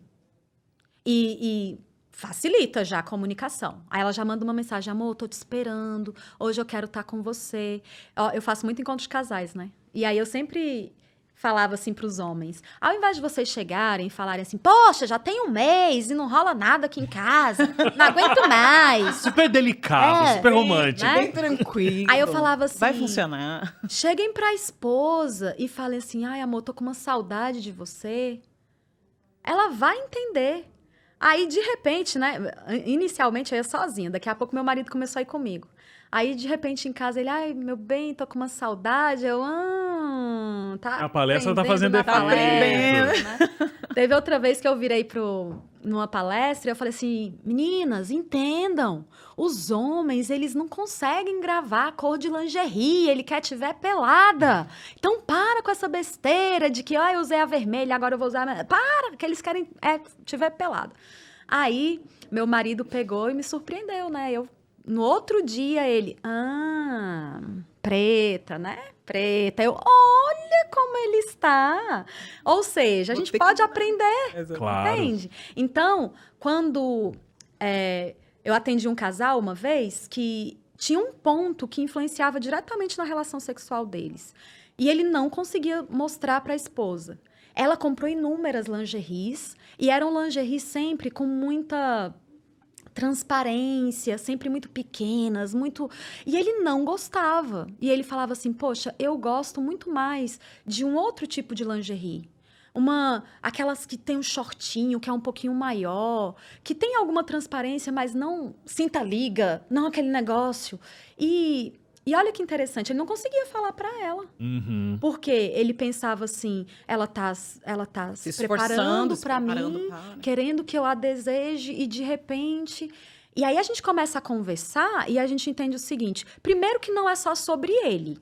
E facilita já a comunicação. Aí ela já manda uma mensagem, amor, tô te esperando, hoje eu quero estar com você. Ó, eu faço muito encontro de casais, né? E aí eu sempre falava assim pros homens, ao invés de vocês chegarem e falarem assim, poxa, já tem 1 mês e não rola nada aqui em casa, não aguento mais. Super delicado, super romântico. né? Bem tranquilo. Aí eu falava assim, vai funcionar. cheguem pra esposa e falem assim, ai amor, tô com uma saudade de você. Ela vai entender. Aí, de repente, né, inicialmente eu ia sozinha, daqui a pouco meu marido começou a ir comigo. Aí, de repente, em casa, ele, ai, meu bem, tô com uma saudade. Eu, tá. A palestra tá aprendendo fazendo na efeito. palestra, né? Teve outra vez que eu virei numa palestra e eu falei assim, meninas, entendam, os homens, eles não conseguem gravar a cor de lingerie, ele quer te ver pelada. Então, para com essa besteira de que, eu usei a vermelha, agora eu vou usar a... Para, que eles querem te ver pelada. Aí, meu marido pegou e me surpreendeu, né? No outro dia, ele... preta, né? Preta. Eu, olha como ele está. Ou seja, a gente pode aprender, Claro. entende? Então, quando eu atendi um casal uma vez que tinha um ponto que influenciava diretamente na relação sexual deles. E ele não conseguia mostrar para a esposa. Ela comprou inúmeras lingeries e eram lingeries sempre com muita transparência, sempre muito pequenas, muito... E ele não gostava. E ele falava assim, poxa, eu gosto muito mais de um outro tipo de lingerie. Aquelas que tem um shortinho, que é um pouquinho maior, que tem alguma transparência, mas não cinta-liga, não aquele negócio. E olha que interessante, ele não conseguia falar para ela. Uhum. Porque ele pensava assim, ela tá se preparando para mim, querendo que eu a deseje e de repente... E aí a gente começa a conversar e a gente entende o seguinte, primeiro que não é só sobre ele.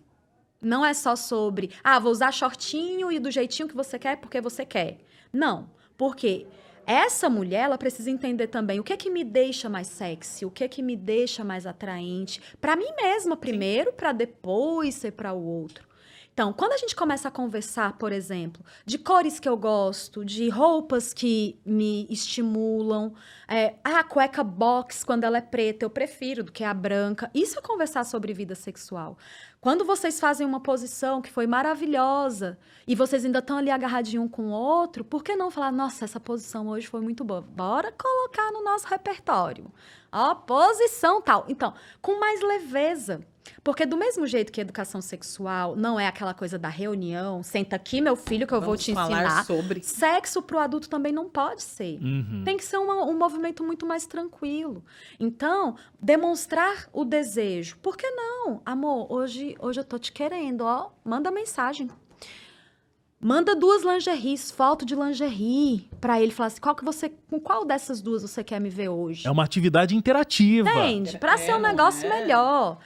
Não é só sobre, vou usar shortinho e do jeitinho que você quer porque você quer. Não, porque essa mulher, ela precisa entender também o que é que me deixa mais sexy, o que é que me deixa mais atraente, para mim mesma primeiro, para depois ser para o outro. Então, quando a gente começa a conversar, por exemplo, de cores que eu gosto, de roupas que me estimulam, a cueca box, quando ela é preta, eu prefiro do que a branca. Isso é conversar sobre vida sexual. Quando vocês fazem uma posição que foi maravilhosa e vocês ainda estão ali agarradinho um com o outro, por que não falar, nossa, essa posição hoje foi muito boa? Bora colocar no nosso repertório. Ó, posição tal. Então, com mais leveza. Porque do mesmo jeito que a educação sexual não é aquela coisa da reunião, senta aqui, meu filho, que eu vou te ensinar. Sexo pro adulto também não pode ser. Uhum. Tem que ser um movimento muito mais tranquilo. Então, demonstrar o desejo. Por que não? Amor, hoje eu tô te querendo, ó. Manda mensagem. Manda 2 lingeries, foto de lingerie, pra ele falar assim, com qual dessas 2 você quer me ver hoje? É uma atividade interativa. Entende? Pra ser um negócio melhor.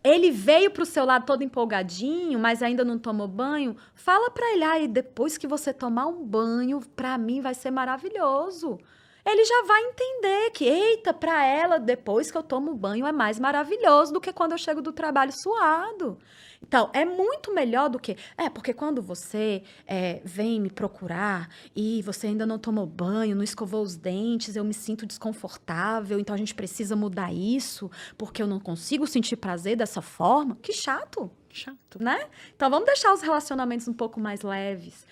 Ele veio pro seu lado todo empolgadinho, mas ainda não tomou banho. Fala pra ele, e depois que você tomar um banho, pra mim vai ser maravilhoso. Ele já vai entender que, eita, pra ela, depois que eu tomo banho, é mais maravilhoso do que quando eu chego do trabalho suado. Então, é muito melhor do que... porque quando você vem me procurar e você ainda não tomou banho, não escovou os dentes, eu me sinto desconfortável, então a gente precisa mudar isso, porque eu não consigo sentir prazer dessa forma. Que chato. Chato, né? Então, vamos deixar os relacionamentos um pouco mais leves.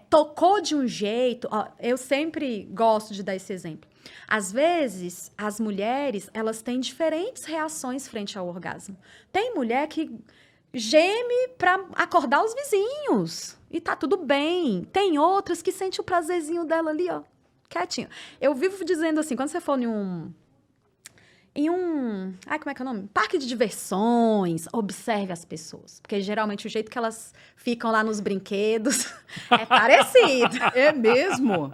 Tocou de um jeito... eu sempre gosto de dar esse exemplo. Às vezes, as mulheres, elas têm diferentes reações frente ao orgasmo. Tem mulher que geme para acordar os vizinhos. E tá tudo bem. Tem outras que sentem o prazerzinho dela ali, ó, quietinho. Eu vivo dizendo assim, quando você for em um... como é que é o nome? Parque de diversões, observe as pessoas. Porque geralmente o jeito que elas ficam lá nos brinquedos é parecido. É mesmo?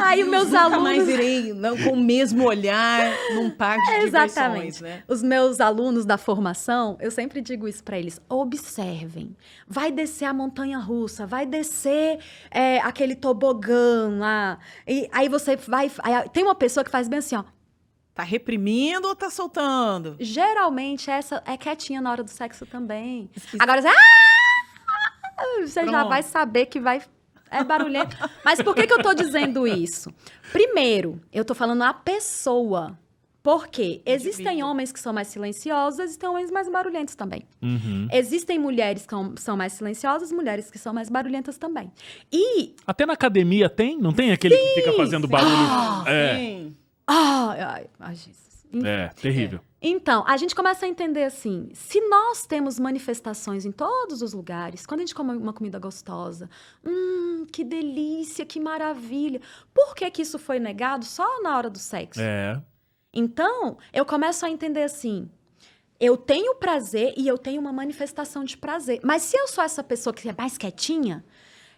Aí os meus alunos... mais irei com o mesmo olhar num parque de diversões, né? Os meus alunos da formação, eu sempre digo isso para eles. Observem. Vai descer a montanha-russa, vai descer aquele tobogã lá. E aí você vai... Tem uma pessoa que faz bem assim, ó. Tá reprimindo ou tá soltando? Geralmente, essa é quietinha na hora do sexo também. Agora, você já vai saber que vai É barulhento. Mas por que eu tô dizendo isso? Primeiro, eu tô falando a pessoa. Por quê? Existem homens que são mais silenciosos, existem homens mais barulhentos também. Existem mulheres que são mais silenciosas, mulheres que são mais barulhentas também. E... Até na academia tem? Não tem aquele que fica fazendo barulho? Sim. Ai, Jesus. É, terrível. Então, a gente começa a entender assim, se nós temos manifestações em todos os lugares, quando a gente come uma comida gostosa, que delícia, que maravilha, por que que isso foi negado só na hora do sexo? É. Então, eu começo a entender assim, eu tenho prazer e eu tenho uma manifestação de prazer, mas se eu sou essa pessoa que é mais quietinha,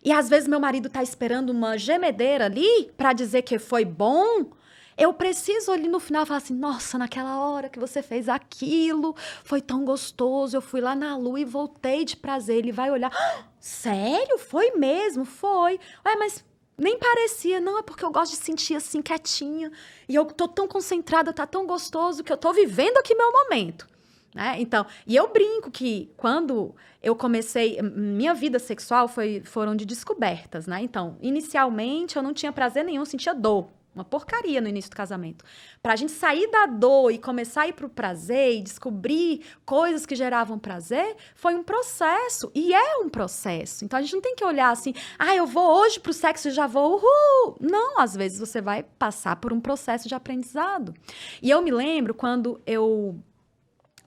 e às vezes meu marido tá esperando uma gemedeira ali pra dizer que foi bom, eu preciso ali no final falar assim, nossa, naquela hora que você fez aquilo, foi tão gostoso, eu fui lá na lua e voltei de prazer. Ele vai olhar, sério? Foi mesmo? Foi. Ué, mas nem parecia, não, é porque eu gosto de sentir assim, quietinha, e eu tô tão concentrada, tá tão gostoso, que eu tô vivendo aqui meu momento. Né? Então, e eu brinco que quando eu comecei, minha vida sexual foram de descobertas, né? Então, inicialmente eu não tinha prazer nenhum, sentia dor. Uma porcaria no início do casamento. Pra gente sair da dor e começar a ir pro prazer e descobrir coisas que geravam prazer, foi um processo. E é um processo. Então, a gente não tem que olhar assim, eu vou hoje pro sexo e já vou, uhul. Não, às vezes você vai passar por um processo de aprendizado. E eu me lembro quando eu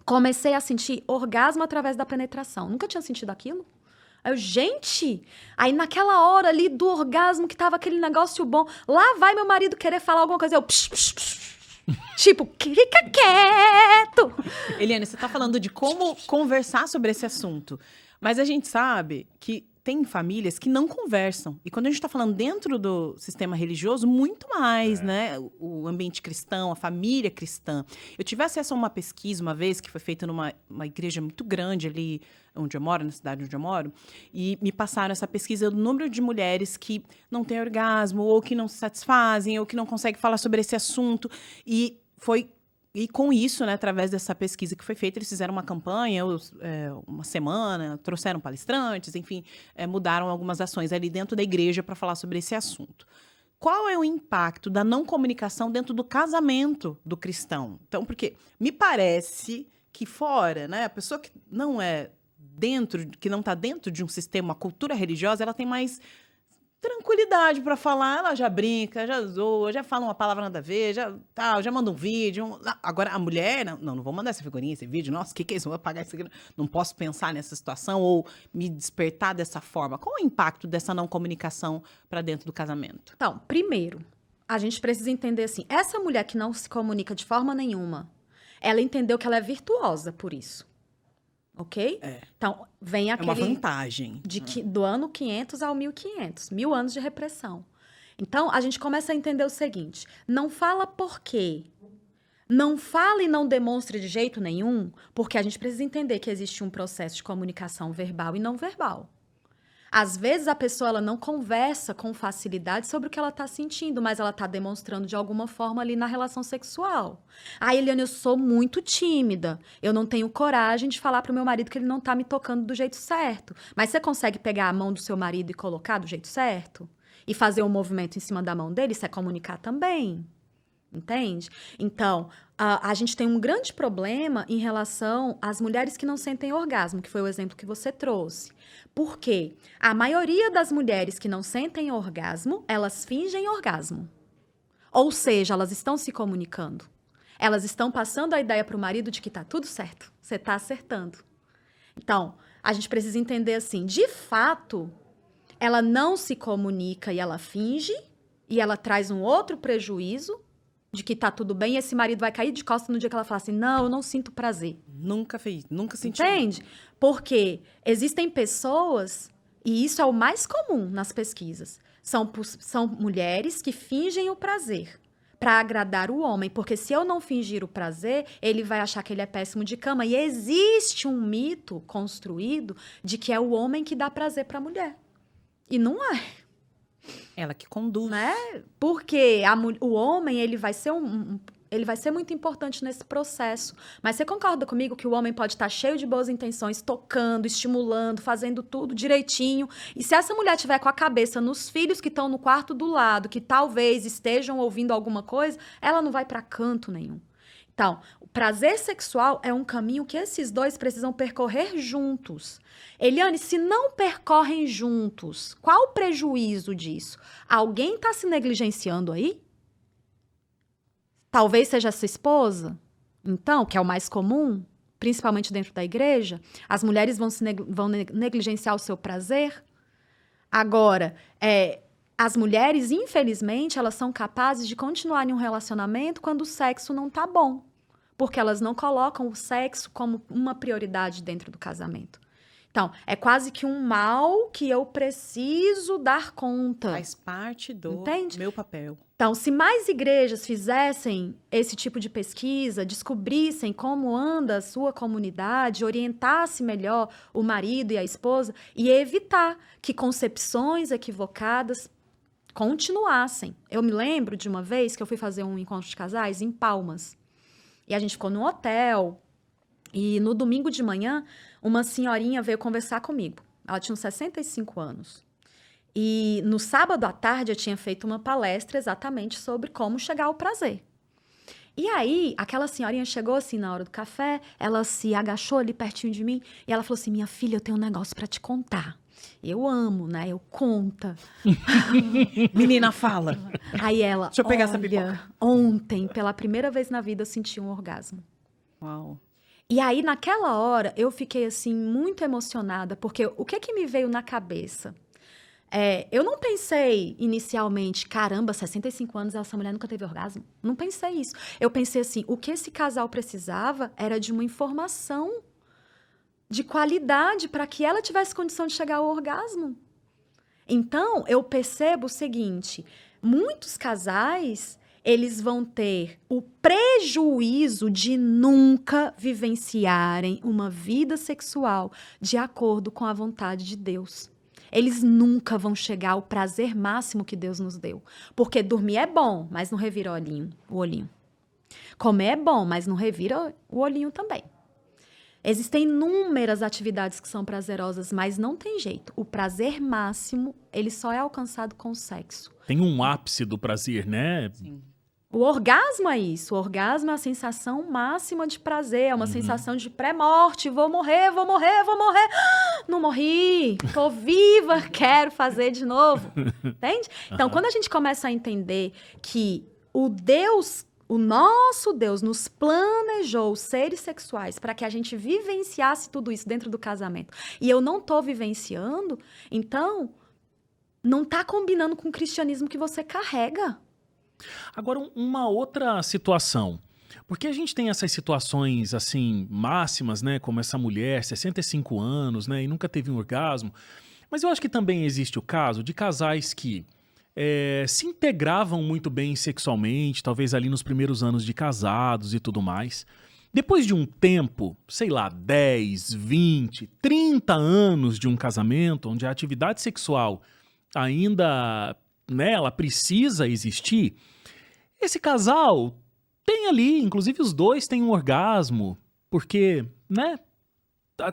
comecei a sentir orgasmo através da penetração. Nunca tinha sentido aquilo. Aí eu, gente, aí naquela hora ali do orgasmo que tava aquele negócio bom, lá vai meu marido querer falar alguma coisa, eu tipo, fica quieto. Eliane, você tá falando de como conversar sobre esse assunto, mas a gente sabe que tem famílias que não conversam. E quando a gente está falando dentro do sistema religioso, muito mais, né? O ambiente cristão, a família cristã. Eu tive acesso a uma pesquisa uma vez, que foi feita numa igreja muito grande ali onde eu moro, na cidade onde eu moro, e me passaram essa pesquisa do número de mulheres que não têm orgasmo, ou que não se satisfazem, ou que não conseguem falar sobre esse assunto. E com isso, né, através dessa pesquisa que foi feita, eles fizeram uma campanha, uma semana, trouxeram palestrantes, enfim, mudaram algumas ações ali dentro da igreja para falar sobre esse assunto. Qual é o impacto da não comunicação dentro do casamento do cristão? Então, porque me parece que fora, né, a pessoa que não está dentro de um sistema, uma cultura religiosa, ela tem mais tranquilidade para falar, ela já brinca, já zoa, já fala uma palavra nada a ver, já manda um vídeo. Agora, a mulher, não vou mandar essa figurinha, esse vídeo, nossa, o que é isso? Vou apagar isso aqui. Não posso pensar nessa situação ou me despertar dessa forma. Qual é o impacto dessa não comunicação para dentro do casamento? Então, primeiro, a gente precisa entender assim, essa mulher que não se comunica de forma nenhuma, ela entendeu que ela é virtuosa por isso. Ok? Então, vem aquele... É uma vantagem. Do ano 500 ao 1500. 1000 anos de repressão. Então, a gente começa a entender o seguinte. Não fala por quê. Não fala e não demonstre de jeito nenhum, porque a gente precisa entender que existe um processo de comunicação verbal e não verbal. Às vezes, a pessoa ela não conversa com facilidade sobre o que ela está sentindo, mas ela está demonstrando de alguma forma ali na relação sexual. Eliane, eu sou muito tímida. Eu não tenho coragem de falar para o meu marido que ele não está me tocando do jeito certo. Mas você consegue pegar a mão do seu marido e colocar do jeito certo? E fazer um movimento em cima da mão dele? Isso é comunicar também. Entende? Então, a gente tem um grande problema em relação às mulheres que não sentem orgasmo, que foi o exemplo que você trouxe. Por quê? A maioria das mulheres que não sentem orgasmo, elas fingem orgasmo. Ou seja, elas estão se comunicando. Elas estão passando a ideia para o marido de que tá tudo certo, você tá acertando. Então, a gente precisa entender assim, de fato, ela não se comunica e ela finge, e ela traz um outro prejuízo, de que tá tudo bem, e esse marido vai cair de costas no dia que ela fala assim, não, eu não sinto prazer. Nunca senti. Entende? Porque existem pessoas, e isso é o mais comum nas pesquisas, são mulheres que fingem o prazer para agradar o homem, porque se eu não fingir o prazer, ele vai achar que ele é péssimo de cama, e existe um mito construído de que é o homem que dá prazer para a mulher. E não é. Ela que conduz. Né? Porque o homem, ele vai ser ele vai ser muito importante nesse processo. Mas você concorda comigo que o homem pode estar cheio de boas intenções, tocando, estimulando, fazendo tudo direitinho. E se essa mulher tiver com a cabeça nos filhos que estão no quarto do lado, que talvez estejam ouvindo alguma coisa, ela não vai para canto nenhum. Então, o prazer sexual é um caminho que esses dois precisam percorrer juntos. Eliane, se não percorrem juntos, qual o prejuízo disso? Alguém está se negligenciando aí? Talvez seja essa esposa, então, que é o mais comum, principalmente dentro da igreja. As mulheres vão negligenciar o seu prazer. Agora, as mulheres, infelizmente, elas são capazes de continuar em um relacionamento quando o sexo não tá bom. Porque elas não colocam o sexo como uma prioridade dentro do casamento. Então, é quase que um mal que eu preciso dar conta. Faz parte do Entende? meu papel. Então, se mais igrejas fizessem esse tipo de pesquisa, descobrissem como anda a sua comunidade, orientasse melhor o marido e a esposa e evitar que concepções equivocadas continuassem. Eu me lembro de uma vez que eu fui fazer um encontro de casais em Palmas. E a gente ficou num hotel. E no domingo de manhã, uma senhorinha veio conversar comigo. Ela tinha uns 65 anos. E no sábado à tarde eu tinha feito uma palestra exatamente sobre como chegar ao prazer. E aí, aquela senhorinha chegou assim na hora do café, ela se agachou ali pertinho de mim e ela falou assim: minha filha, eu tenho um negócio para te contar. Eu amo, né? Eu conta. Menina, fala. Aí ela, Deixa eu pegar essa pipoca. olha, ontem, pela primeira vez na vida, eu senti um orgasmo. Uau. E aí, naquela hora, eu fiquei, assim, muito emocionada, porque o que me veio na cabeça? Eu não pensei inicialmente, caramba, 65 anos, essa mulher nunca teve orgasmo. Não pensei isso. Eu pensei assim, o que esse casal precisava era de uma informação de qualidade para que ela tivesse condição de chegar ao orgasmo. Então, eu percebo o seguinte, muitos casais, eles vão ter o prejuízo de nunca vivenciarem uma vida sexual de acordo com a vontade de Deus. Eles nunca vão chegar ao prazer máximo que Deus nos deu. Porque dormir é bom, mas não revira o olhinho. Comer é bom, mas não revira o olhinho também. Existem inúmeras atividades que são prazerosas, mas não tem jeito. O prazer máximo, ele só é alcançado com o sexo. Tem um ápice do prazer, né? Sim. O orgasmo é isso. O orgasmo é a sensação máxima de prazer. É uma sensação de pré-morte. Vou morrer, vou morrer, vou morrer. Não morri. Tô viva. Quero fazer de novo. Entende? Então, quando a gente começa a entender que o nosso Deus nos planejou seres sexuais para que a gente vivenciasse tudo isso dentro do casamento. E eu não tô vivenciando, então não tá combinando com o cristianismo que você carrega. Agora, uma outra situação. Porque a gente tem essas situações, assim, máximas, né? Como essa mulher, 65 anos, né? E nunca teve um orgasmo. Mas eu acho que também existe o caso de casais que se integravam muito bem sexualmente, talvez ali nos primeiros anos de casados e tudo mais. Depois de um tempo, sei lá, 10, 20, 30 anos de um casamento, onde a atividade sexual ainda, né, ela precisa existir, esse casal tem ali, inclusive os dois têm um orgasmo, porque, né,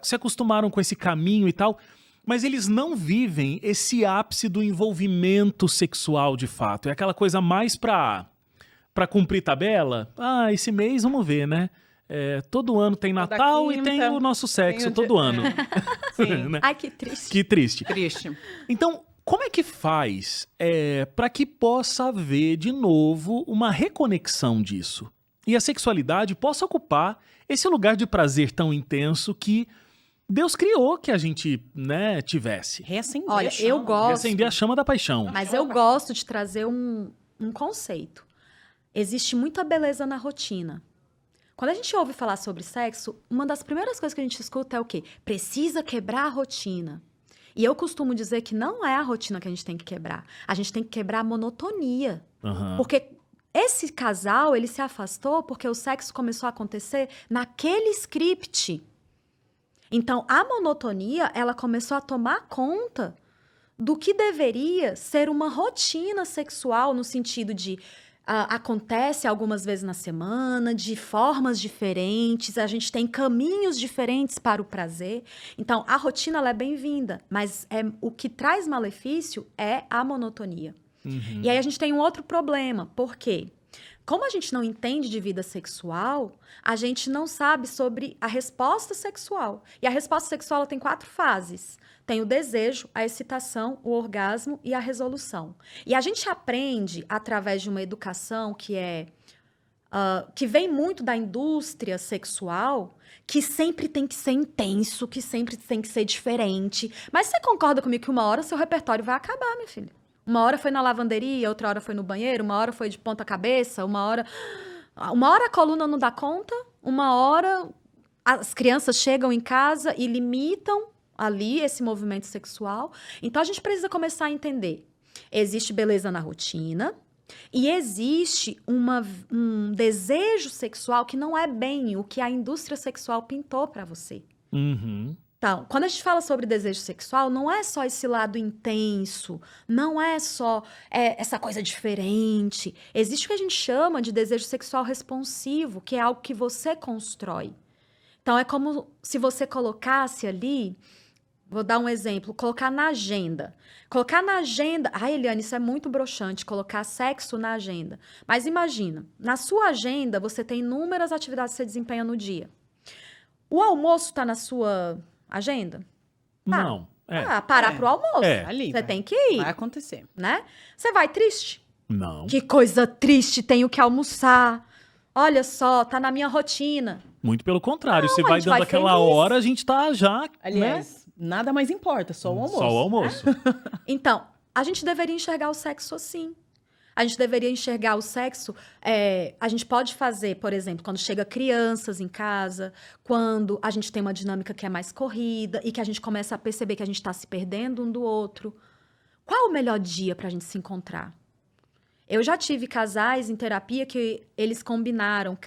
se acostumaram com esse caminho e tal, mas eles não vivem esse ápice do envolvimento sexual de fato. É aquela coisa mais pra cumprir tabela. Ah, esse mês vamos ver, né? Todo ano tem Natal e tem o nosso sexo, todo ano. Sim. Né? Ai, que triste. Que triste. Triste. Então, como é que faz para que possa haver de novo uma reconexão disso? E a sexualidade possa ocupar esse lugar de prazer tão intenso que Deus criou que a gente, né, tivesse. Reacender Olha, a chama. eu gosto. Reacender a chama da paixão. Mas eu gosto de trazer um conceito. Existe muita beleza na rotina. Quando a gente ouve falar sobre sexo, uma das primeiras coisas que a gente escuta é o quê? Precisa quebrar a rotina. E eu costumo dizer que não é a rotina que a gente tem que quebrar. A gente tem que quebrar a monotonia. Uhum. Porque esse casal, ele se afastou porque o sexo começou a acontecer naquele script. Então, a monotonia, ela começou a tomar conta do que deveria ser uma rotina sexual, no sentido de acontece algumas vezes na semana, de formas diferentes, a gente tem caminhos diferentes para o prazer. Então, a rotina ela é bem-vinda, mas o que traz malefício é a monotonia. E aí a gente tem um outro problema, por quê? Como a gente não entende de vida sexual, a gente não sabe sobre a resposta sexual. E a resposta sexual ela tem 4 fases. Tem o desejo, a excitação, o orgasmo e a resolução. E a gente aprende através de uma educação que vem muito da indústria sexual, que sempre tem que ser intenso, que sempre tem que ser diferente. Mas você concorda comigo que uma hora seu repertório vai acabar, minha filha? Uma hora foi na lavanderia, outra hora foi no banheiro, uma hora foi de ponta cabeça, uma hora a coluna não dá conta, uma hora as crianças chegam em casa e limitam ali esse movimento sexual. Então, a gente precisa começar a entender. Existe beleza na rotina e existe um desejo sexual que não é bem o que a indústria sexual pintou para você. Então, quando a gente fala sobre desejo sexual, não é só esse lado intenso, não é só essa coisa diferente. Existe o que a gente chama de desejo sexual responsivo, que é algo que você constrói. Então, é como se você colocasse ali, vou dar um exemplo, colocar na agenda. Colocar na agenda... Ai, Eliane, isso é muito broxante, colocar sexo na agenda. Mas imagina, na sua agenda, você tem inúmeras atividades que você desempenha no dia. O almoço está na sua agenda? Não. Parar pro almoço. Ali, você tem que ir. Vai acontecer. Né? Você vai triste? Não. Que coisa triste, tenho que almoçar. Olha só, tá na minha rotina. Muito pelo contrário, Não, você a vai gente dando vai aquela feliz. hora, a gente tá já, Aliás, nada mais importa, só o almoço. Só o almoço. Então, a gente deveria enxergar o sexo assim. A gente deveria enxergar o sexo... a gente pode fazer, por exemplo, quando chega crianças em casa, quando a gente tem uma dinâmica que é mais corrida e que a gente começa a perceber que a gente está se perdendo um do outro. Qual é o melhor dia para a gente se encontrar? Eu já tive casais em terapia que eles combinaram.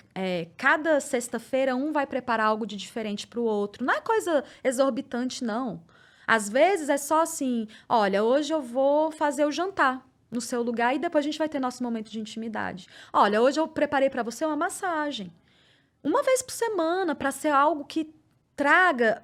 Cada sexta-feira, um vai preparar algo de diferente para o outro. Não é coisa exorbitante, não. Às vezes é só assim, olha, hoje eu vou fazer o jantar no seu lugar e depois a gente vai ter nosso momento de intimidade. Olha, hoje eu preparei para você uma massagem. Uma vez por semana, para ser algo que traga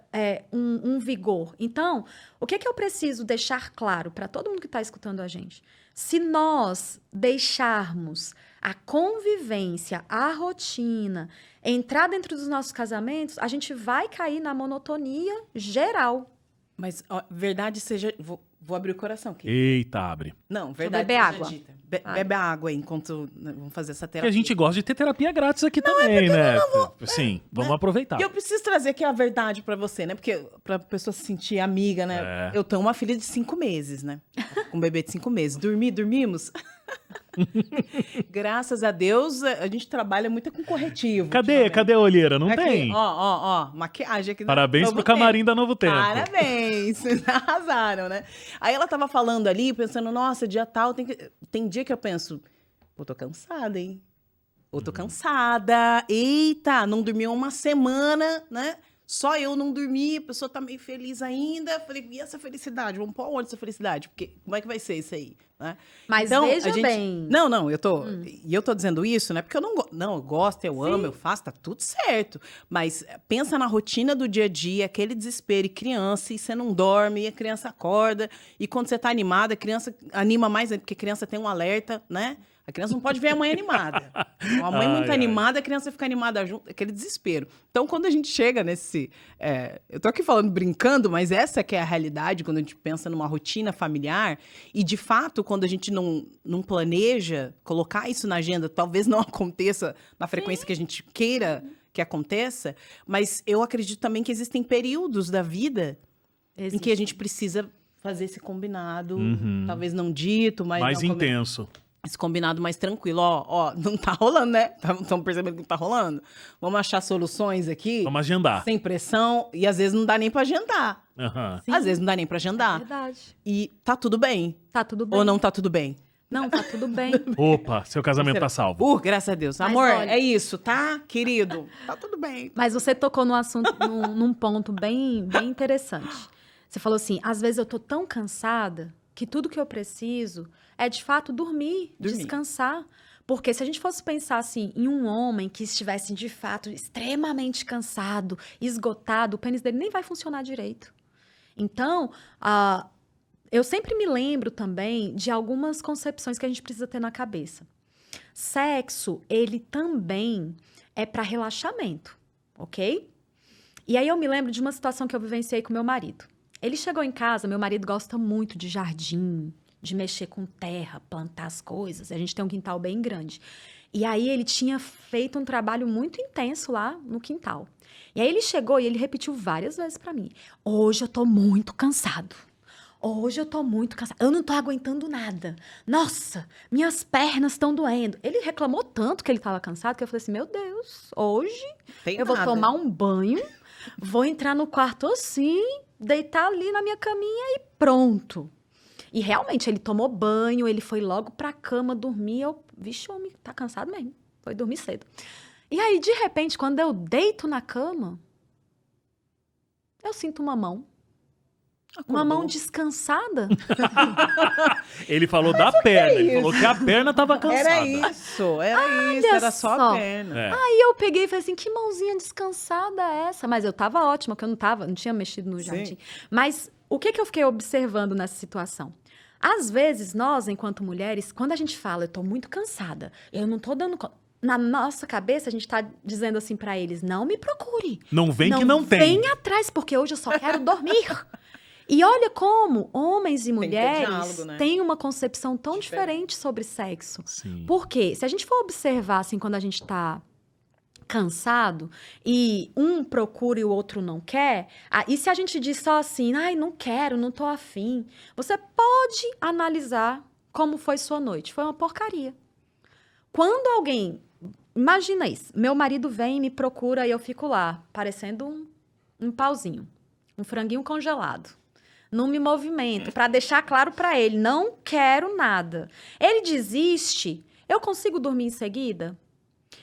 um vigor. Então, o que eu preciso deixar claro para todo mundo que está escutando a gente? Se nós deixarmos a convivência, a rotina, entrar dentro dos nossos casamentos, a gente vai cair na monotonia geral. Mas, ó, verdade seja... Vou abrir o coração aqui. Eita, abre. Não, verdade beber seja água. dita. Bebe água aí enquanto vamos fazer essa Porque terapia. a gente gosta de ter terapia grátis aqui também, né? Sim, vamos aproveitar. E eu preciso trazer aqui a verdade pra você, né? Porque pra pessoa se sentir amiga, né? Eu tenho uma filha de 5 meses, né? Um bebê de 5 meses. Dormimos? Graças a Deus, a gente trabalha muito com corretivo. Cadê a olheira? Não Aqui, tem? Ó, maquiagem aqui. Parabéns pro camarim da Novo Tempo. Parabéns, arrasaram, né? Aí ela tava falando ali, pensando, nossa, dia tal, tem dia que eu penso, pô, tô cansada, hein? Ou tô cansada, eita, não dormi uma semana, né? Só eu não dormi, a pessoa tá meio feliz ainda. Falei, e essa felicidade? Vamos pôr onde essa felicidade? Porque como é que vai ser isso aí? Né? Mas então, veja bem... Não, eu tô... E eu tô dizendo isso, né? Porque eu eu gosto, eu amo, eu faço, tá tudo certo. Mas pensa na rotina do dia a dia, aquele desespero, e criança, e você não dorme, e a criança acorda. E quando você tá animada, a criança anima mais, porque a criança tem um alerta, né? A criança não pode ver a mãe animada. A mãe muito animada, a criança fica animada junto, aquele desespero. Então, quando a gente chega nesse... eu tô aqui falando brincando, mas essa que é a realidade quando a gente pensa numa rotina familiar. E, de fato, quando a gente não planeja colocar isso na agenda, talvez não aconteça na frequência que a gente queira que aconteça. Mas eu acredito também que existem períodos da vida em que a gente precisa fazer esse combinado. Talvez não dito, mas... Mais intenso. Esse combinado mais tranquilo. Ó, não tá rolando, né? Estão percebendo que não tá rolando? Vamos achar soluções aqui. Vamos agendar. Sem pressão. E às vezes não dá nem pra agendar. Uhum. Às vezes não dá nem pra agendar. É verdade. E tá tudo bem. Tá tudo bem. Ou não tá tudo bem? Não, tá tudo bem. Opa, seu casamento tá salvo. Graças a Deus. Mas Amor, olha- é isso, tá, querido? Tá tudo bem. Mas você tocou no assunto, num ponto bem interessante. Você falou assim, às vezes eu tô tão cansada que tudo que eu preciso é, de fato, dormir. Descansar. Porque se a gente fosse pensar assim em um homem que estivesse de fato extremamente cansado, esgotado, o pênis dele nem vai funcionar direito. Então, eu sempre me lembro também de algumas concepções que a gente precisa ter na cabeça. Sexo, ele também é para relaxamento, ok? E aí eu me lembro de uma situação que eu vivenciei com meu marido. Ele chegou em casa, meu marido gosta muito de jardim, de mexer com terra, plantar as coisas. A gente tem um quintal bem grande. E aí ele tinha feito um trabalho muito intenso lá no quintal. E aí ele chegou e ele repetiu várias vezes pra mim. Hoje eu tô muito cansado. Hoje eu tô muito cansado. Eu não tô aguentando nada. Nossa, minhas pernas estão doendo. Ele reclamou tanto que ele tava cansado que eu falei assim, meu Deus, hoje Tem eu vou nada. tomar um banho, vou entrar no quarto assim, deitar ali na minha caminha e pronto. E realmente, ele tomou banho, ele foi logo pra cama dormir. Vixe, o homem tá cansado mesmo. Foi dormir cedo. E aí, de repente, quando eu deito na cama, eu sinto uma mão. Uma mão descansada. Ele falou da perna, ele falou que a perna tava cansada. Era isso, era só só. a perna. É. Aí eu peguei e falei assim, que mãozinha descansada é essa? Mas eu tava ótima, porque eu não tinha mexido no jardim. Mas o que eu fiquei observando nessa situação? Às vezes, nós, enquanto mulheres, quando a gente fala, eu tô muito cansada, eu não tô dando conta. Na nossa cabeça, a gente tá dizendo assim pra eles, não me procure. Não vem que não tem. Vem atrás, porque hoje eu só quero dormir. E olha como homens e Tem que ter mulheres diálogo, né? têm uma concepção tão diferente sobre sexo. Sim. Porque se a gente for observar, assim, quando a gente tá cansado e um procura e o outro não quer, e se a gente diz só assim, ai, não quero, não tô afim, você pode analisar como foi sua noite. Foi uma porcaria. Quando alguém... Imagina isso. Meu marido vem e me procura e eu fico lá, parecendo um pauzinho. Um franguinho congelado. Não me movimento, para deixar claro para ele, não quero nada. Ele desiste, eu consigo dormir em seguida?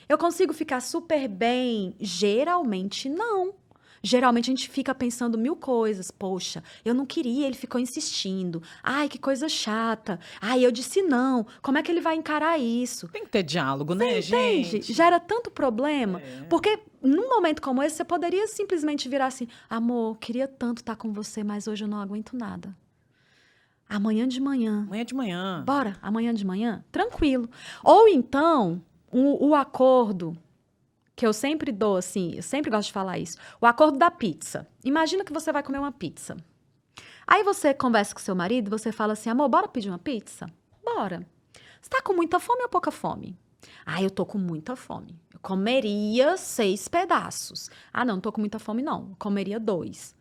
Eu consigo ficar super bem? Geralmente não. Geralmente a gente fica pensando mil coisas. Poxa, eu não queria, ele ficou insistindo. Ai, que coisa chata. Ai, eu disse não. Como é que ele vai encarar isso? Tem que ter diálogo, né, Entende? gente? Gera tanto problema. É. Porque num momento como esse, você poderia simplesmente virar assim, amor, queria tanto estar com você, mas hoje eu não aguento nada. Amanhã de manhã. Amanhã de manhã. Bora, amanhã de manhã? Tranquilo. Ou então, o acordo, que eu sempre dou, assim, eu sempre gosto de falar isso, o acordo da pizza. Imagina que você vai comer uma pizza. Aí você conversa com seu marido, você fala assim, amor, bora pedir uma pizza? Bora. Você tá com muita fome ou pouca fome? Ah, eu tô com muita fome. Eu comeria 6 pedaços. Ah, não tô com muita fome, não. Eu comeria 2.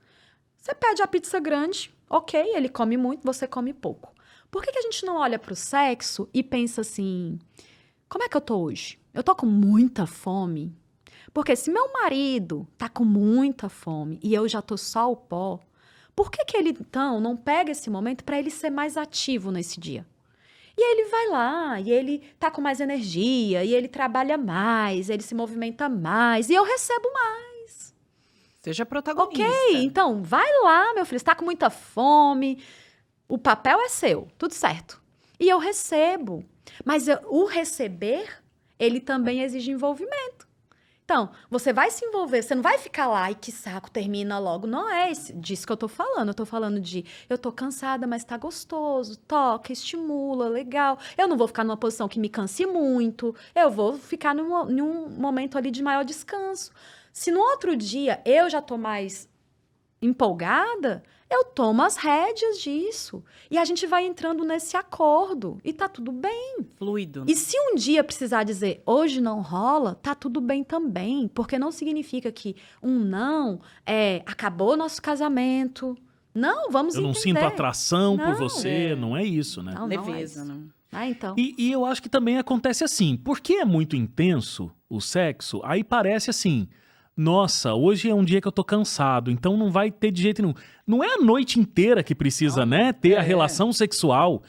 Você pede a pizza grande, ok, ele come muito, você come pouco. Por que a gente não olha pro sexo e pensa assim, como é que eu tô hoje? Eu tô com muita fome? Porque se meu marido tá com muita fome e eu já tô só o pó, por que ele, então, não pega esse momento para ele ser mais ativo nesse dia? E ele vai lá, e ele tá com mais energia, e ele trabalha mais, ele se movimenta mais, e eu recebo mais. Seja protagonista. Ok, então vai lá, meu filho, você tá com muita fome, o papel é seu, tudo certo. E eu recebo. Mas o receber, ele também exige envolvimento. Então, você vai se envolver, você não vai ficar lá e que saco, termina logo. Não é disso que eu tô falando. Eu tô falando de, eu tô cansada, mas tá gostoso, toca, estimula, legal. Eu não vou ficar numa posição que me canse muito, eu vou ficar num momento ali de maior descanso. Se no outro dia eu já tô mais empolgada, eu tomo as rédeas disso. E a gente vai entrando nesse acordo. E tá tudo bem. Fluido. E se um dia precisar dizer, hoje não rola, tá tudo bem também. Porque não significa que um não acabou nosso casamento. Não, vamos entender. Eu não sinto atração por Não. você, não é isso, né? Não, Leveza, não é isso. né? Ah, então. E eu acho que também acontece assim, porque é muito intenso o sexo, aí parece assim, nossa, hoje é um dia que eu tô cansado, então não vai ter de jeito nenhum. Não é a noite inteira que precisa, né, ter a relação sexual.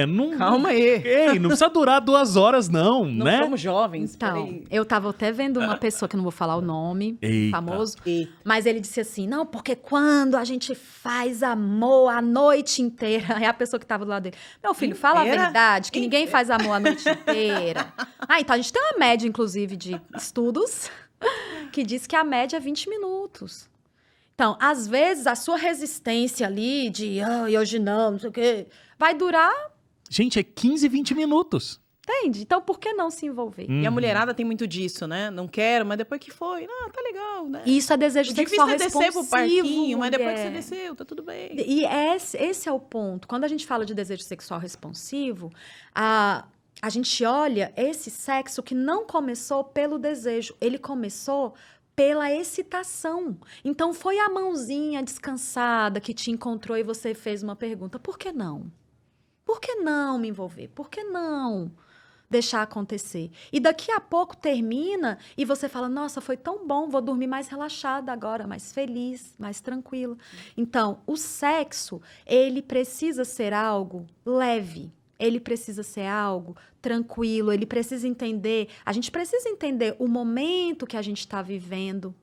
Não, Calma aí. Ei, não precisa durar 2 horas, não, Não né? somos jovens. Então, peraí. eu tava até vendo uma pessoa, que eu não vou falar o nome, Eita. famoso, Eita. mas ele disse assim, não, porque quando a gente faz amor a noite inteira, é a pessoa que tava do lado dele, meu filho, fala a Inteira? verdade, que ninguém faz amor a noite inteira. Então a gente tem uma média, inclusive, de estudos, que diz que a média é 20 minutos. Então, às vezes, a sua resistência ali de, hoje não sei o quê, vai durar, Gente, é 15, 20 minutos. entende? Então, por que não se envolver? E a mulherada tem muito disso, né? Não quero, mas depois que foi, tá legal, né? E isso é desejo O sexual difícil é descer responsivo, pro parquinho, mas depois que você mulher. desceu, tá tudo bem. E esse é o ponto. Quando a gente fala de desejo sexual responsivo, a gente olha esse sexo que não começou pelo desejo, ele começou pela excitação. Então, foi a mãozinha descansada que te encontrou e você fez uma pergunta. Por que não? Por que não me envolver? Por que não deixar acontecer? E daqui a pouco termina e você fala, nossa, foi tão bom, vou dormir mais relaxada agora, mais feliz, mais tranquila. Então, o sexo, ele precisa ser algo leve. Ele precisa ser algo tranquilo, ele precisa entender, a gente precisa entender o momento que a gente está vivendo.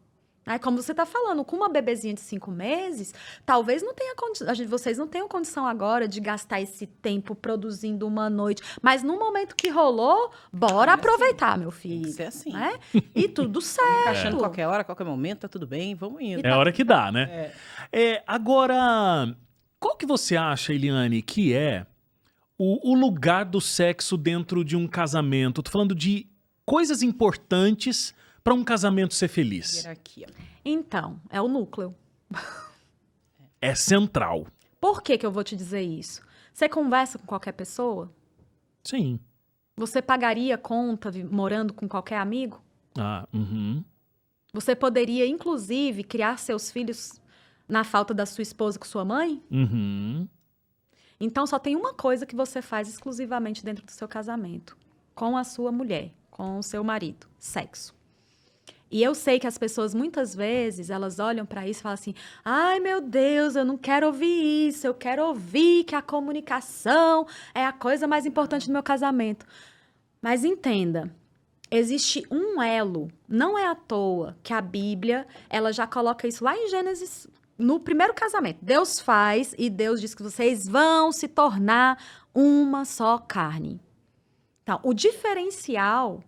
Né? Como você está falando, com uma bebezinha de 5 meses, talvez não tenha vocês não tenham condição agora de gastar esse tempo produzindo uma noite, mas no momento que rolou, bora aproveitar, meu filho. Tem que ser assim. Né? E tudo certo. Encaixando qualquer hora, qualquer momento, tá tudo bem, vamos indo. É a hora que dá, né? Agora, qual que você acha, Eliane, que é o lugar do sexo dentro de um casamento? Tô falando de coisas importantes para um casamento ser feliz. Hierarquia. Então, é o núcleo. É central. Por que eu vou te dizer isso? Você conversa com qualquer pessoa? Sim. Você pagaria conta morando com qualquer amigo? Uhum. Você poderia, inclusive, criar seus filhos na falta da sua esposa com sua mãe? Uhum. Então, só tem uma coisa que você faz exclusivamente dentro do seu casamento. Com a sua mulher, com o seu marido. Sexo. E eu sei que as pessoas, muitas vezes, elas olham para isso e falam assim, ai, meu Deus, eu não quero ouvir isso, eu quero ouvir que a comunicação é a coisa mais importante do meu casamento. Mas entenda, existe um elo, não é à toa que a Bíblia, ela já coloca isso lá em Gênesis, no primeiro casamento. Deus faz e Deus diz que vocês vão se tornar uma só carne. Então, o diferencial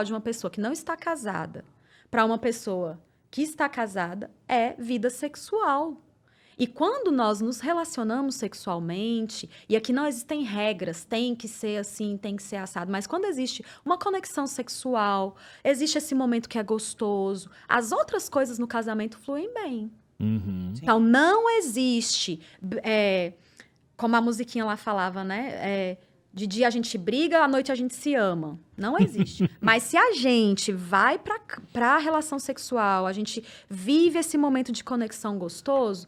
de uma pessoa que não está casada para uma pessoa que está casada é vida sexual. E quando nós nos relacionamos sexualmente, e aqui não existem regras, tem que ser assim, tem que ser assado, mas quando existe uma conexão sexual, existe esse momento que é gostoso, as outras coisas no casamento fluem bem. Uhum. Então, não existe, como a musiquinha lá falava, né? De dia a gente briga, à noite a gente se ama. Não existe. Mas se a gente vai para a relação sexual, a gente vive esse momento de conexão gostoso,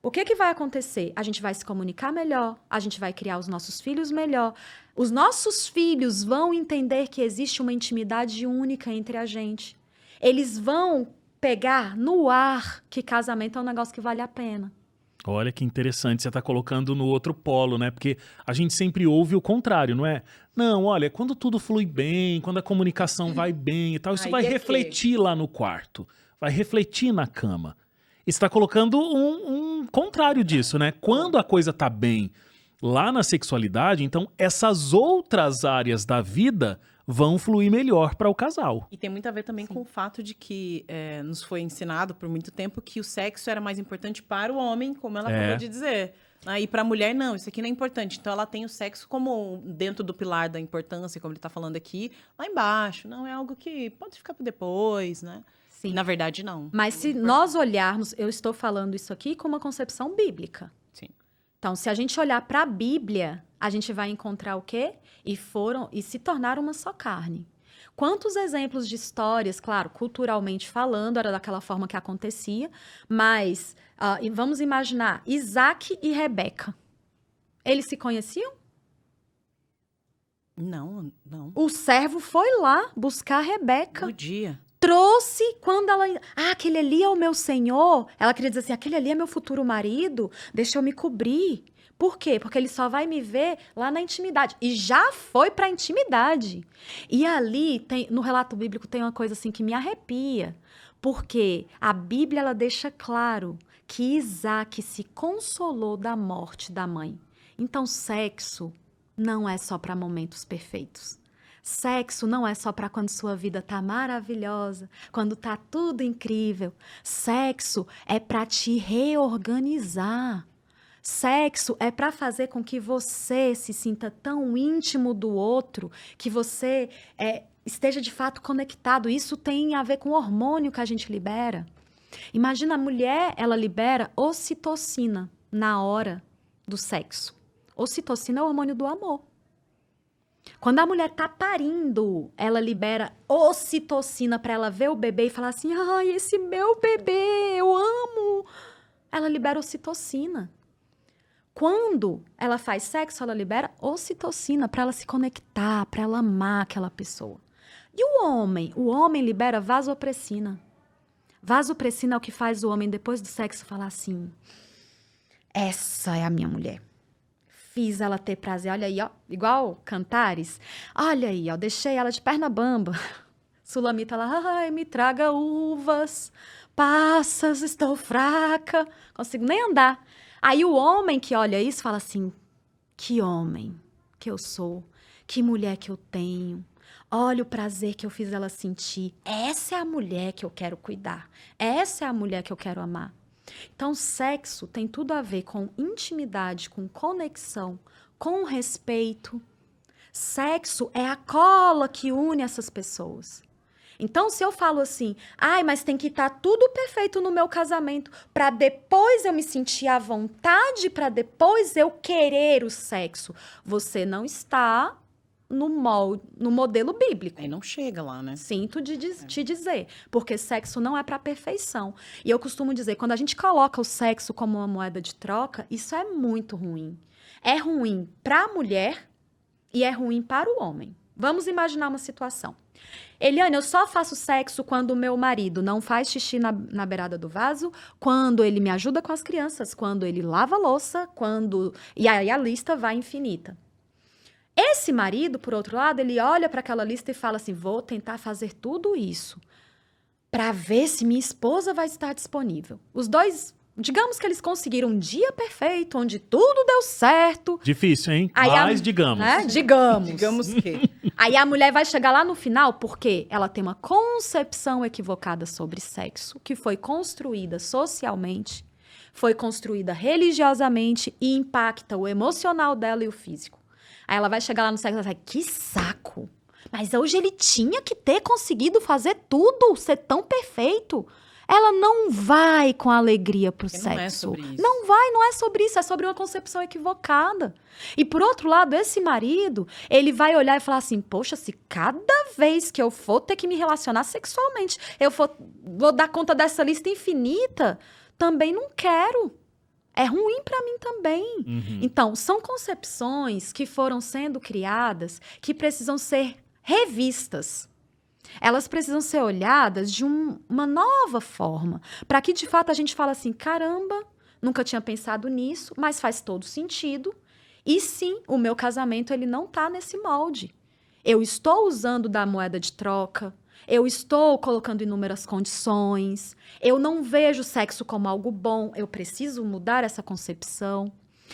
o que vai acontecer? A gente vai se comunicar melhor, a gente vai criar os nossos filhos melhor. Os nossos filhos vão entender que existe uma intimidade única entre a gente. Eles vão pegar no ar que casamento é um negócio que vale a pena. Olha que interessante, você está colocando no outro polo, né? Porque a gente sempre ouve o contrário, não é? Não, olha, quando tudo flui bem, quando a comunicação vai bem e tal, isso Aí vai é que- refletir lá no quarto, vai refletir na cama. E você está colocando um contrário disso, né? Quando a coisa tá bem lá na sexualidade, então essas outras áreas da vida vão fluir melhor para o casal. E tem muito a ver também com o fato de que nos foi ensinado por muito tempo que o sexo era mais importante para o homem, como ela acabou de dizer. E para a mulher, não, isso aqui não é importante. Então, ela tem o sexo como dentro do pilar da importância, como ele está falando aqui, lá embaixo. Não, é algo que pode ficar para depois, né? Sim. Na verdade, não. Mas se nós olharmos, eu estou falando isso aqui com uma concepção bíblica. Sim. Então, se a gente olhar para a Bíblia, a gente vai encontrar o quê? E se tornaram uma só carne. Quantos exemplos de histórias, claro, culturalmente falando, era daquela forma que acontecia, mas vamos imaginar Isaac e Rebeca. Eles se conheciam? Não. O servo foi lá buscar a Rebeca. No dia. trouxe quando ela... aquele ali é o meu senhor. Ela queria dizer assim, aquele ali é meu futuro marido, deixa eu me cobrir. Por quê? Porque ele só vai me ver lá na intimidade. E já foi para a intimidade. E ali, no relato bíblico, tem uma coisa assim que me arrepia. Porque a Bíblia ela deixa claro que Isaac se consolou da morte da mãe. Então, sexo não é só para momentos perfeitos. Sexo não é só para quando sua vida tá maravilhosa, quando tá tudo incrível. Sexo é para te reorganizar. Sexo é para fazer com que você se sinta tão íntimo do outro, que você esteja de fato conectado. Isso tem a ver com o hormônio que a gente libera. Imagina a mulher, ela libera ocitocina na hora do sexo. Ocitocina é o hormônio do amor. Quando a mulher tá parindo, ela libera ocitocina para ela ver o bebê e falar assim, ai, esse meu bebê, eu amo. Ela libera ocitocina. Quando ela faz sexo, ela libera ocitocina para ela se conectar, para ela amar aquela pessoa. E o homem? O homem libera vasopressina. Vasopressina é o que faz o homem, depois do sexo, falar assim, essa é a minha mulher. Fiz ela ter prazer, olha aí, ó, igual Cantares. Olha aí, ó, deixei ela de perna bamba. Sulamita lá, ai, me traga uvas, passas, estou fraca, consigo nem andar. Aí o homem que olha isso fala assim, que homem que eu sou, que mulher que eu tenho. Olha o prazer que eu fiz ela sentir. Essa é a mulher que eu quero cuidar. Essa é a mulher que eu quero amar. Então, sexo tem tudo a ver com intimidade, com conexão, com respeito. Sexo é a cola que une essas pessoas. Então, se eu falo assim, ai, mas tem que estar tudo perfeito no meu casamento para depois eu me sentir à vontade, para depois eu querer o sexo, você não está no modelo bíblico. Aí não chega lá, né? Sinto te dizer, porque sexo não é para perfeição. E eu costumo dizer, quando a gente coloca o sexo como uma moeda de troca, isso é muito ruim. É ruim para a mulher e é ruim para o homem. Vamos imaginar uma situação. Eliane, eu só faço sexo quando o meu marido não faz xixi na beirada do vaso, quando ele me ajuda com as crianças, quando ele lava a louça, e aí a lista vai infinita. Esse marido, por outro lado, ele olha para aquela lista e fala assim, vou tentar fazer tudo isso para ver se minha esposa vai estar disponível. Os dois, digamos que eles conseguiram um dia perfeito, onde tudo deu certo. Difícil, hein? Aí Mas digamos. Né? Digamos. Digamos que... Aí a mulher vai chegar lá no final porque ela tem uma concepção equivocada sobre sexo, que foi construída socialmente, foi construída religiosamente e impacta o emocional dela e o físico. Aí ela vai chegar lá no sexo e vai falar, que saco! Mas hoje ele tinha que ter conseguido fazer tudo, ser tão perfeito. Ela não vai com alegria pro sexo. Não é sobre isso. Não é sobre isso, é sobre uma concepção equivocada. E por outro lado, esse marido, ele vai olhar e falar assim, poxa, se cada vez que eu for ter que me relacionar sexualmente, vou dar conta dessa lista infinita, também não quero. É ruim para mim também. Uhum. Então, são concepções que foram sendo criadas que precisam ser revistas. Elas precisam ser olhadas de uma nova forma, para que, de fato, a gente fale assim, caramba, nunca tinha pensado nisso, mas faz todo sentido. E sim, o meu casamento ele não está nesse molde. Eu estou usando da moeda de troca, eu estou colocando inúmeras condições, eu não vejo sexo como algo bom, eu preciso mudar essa concepção.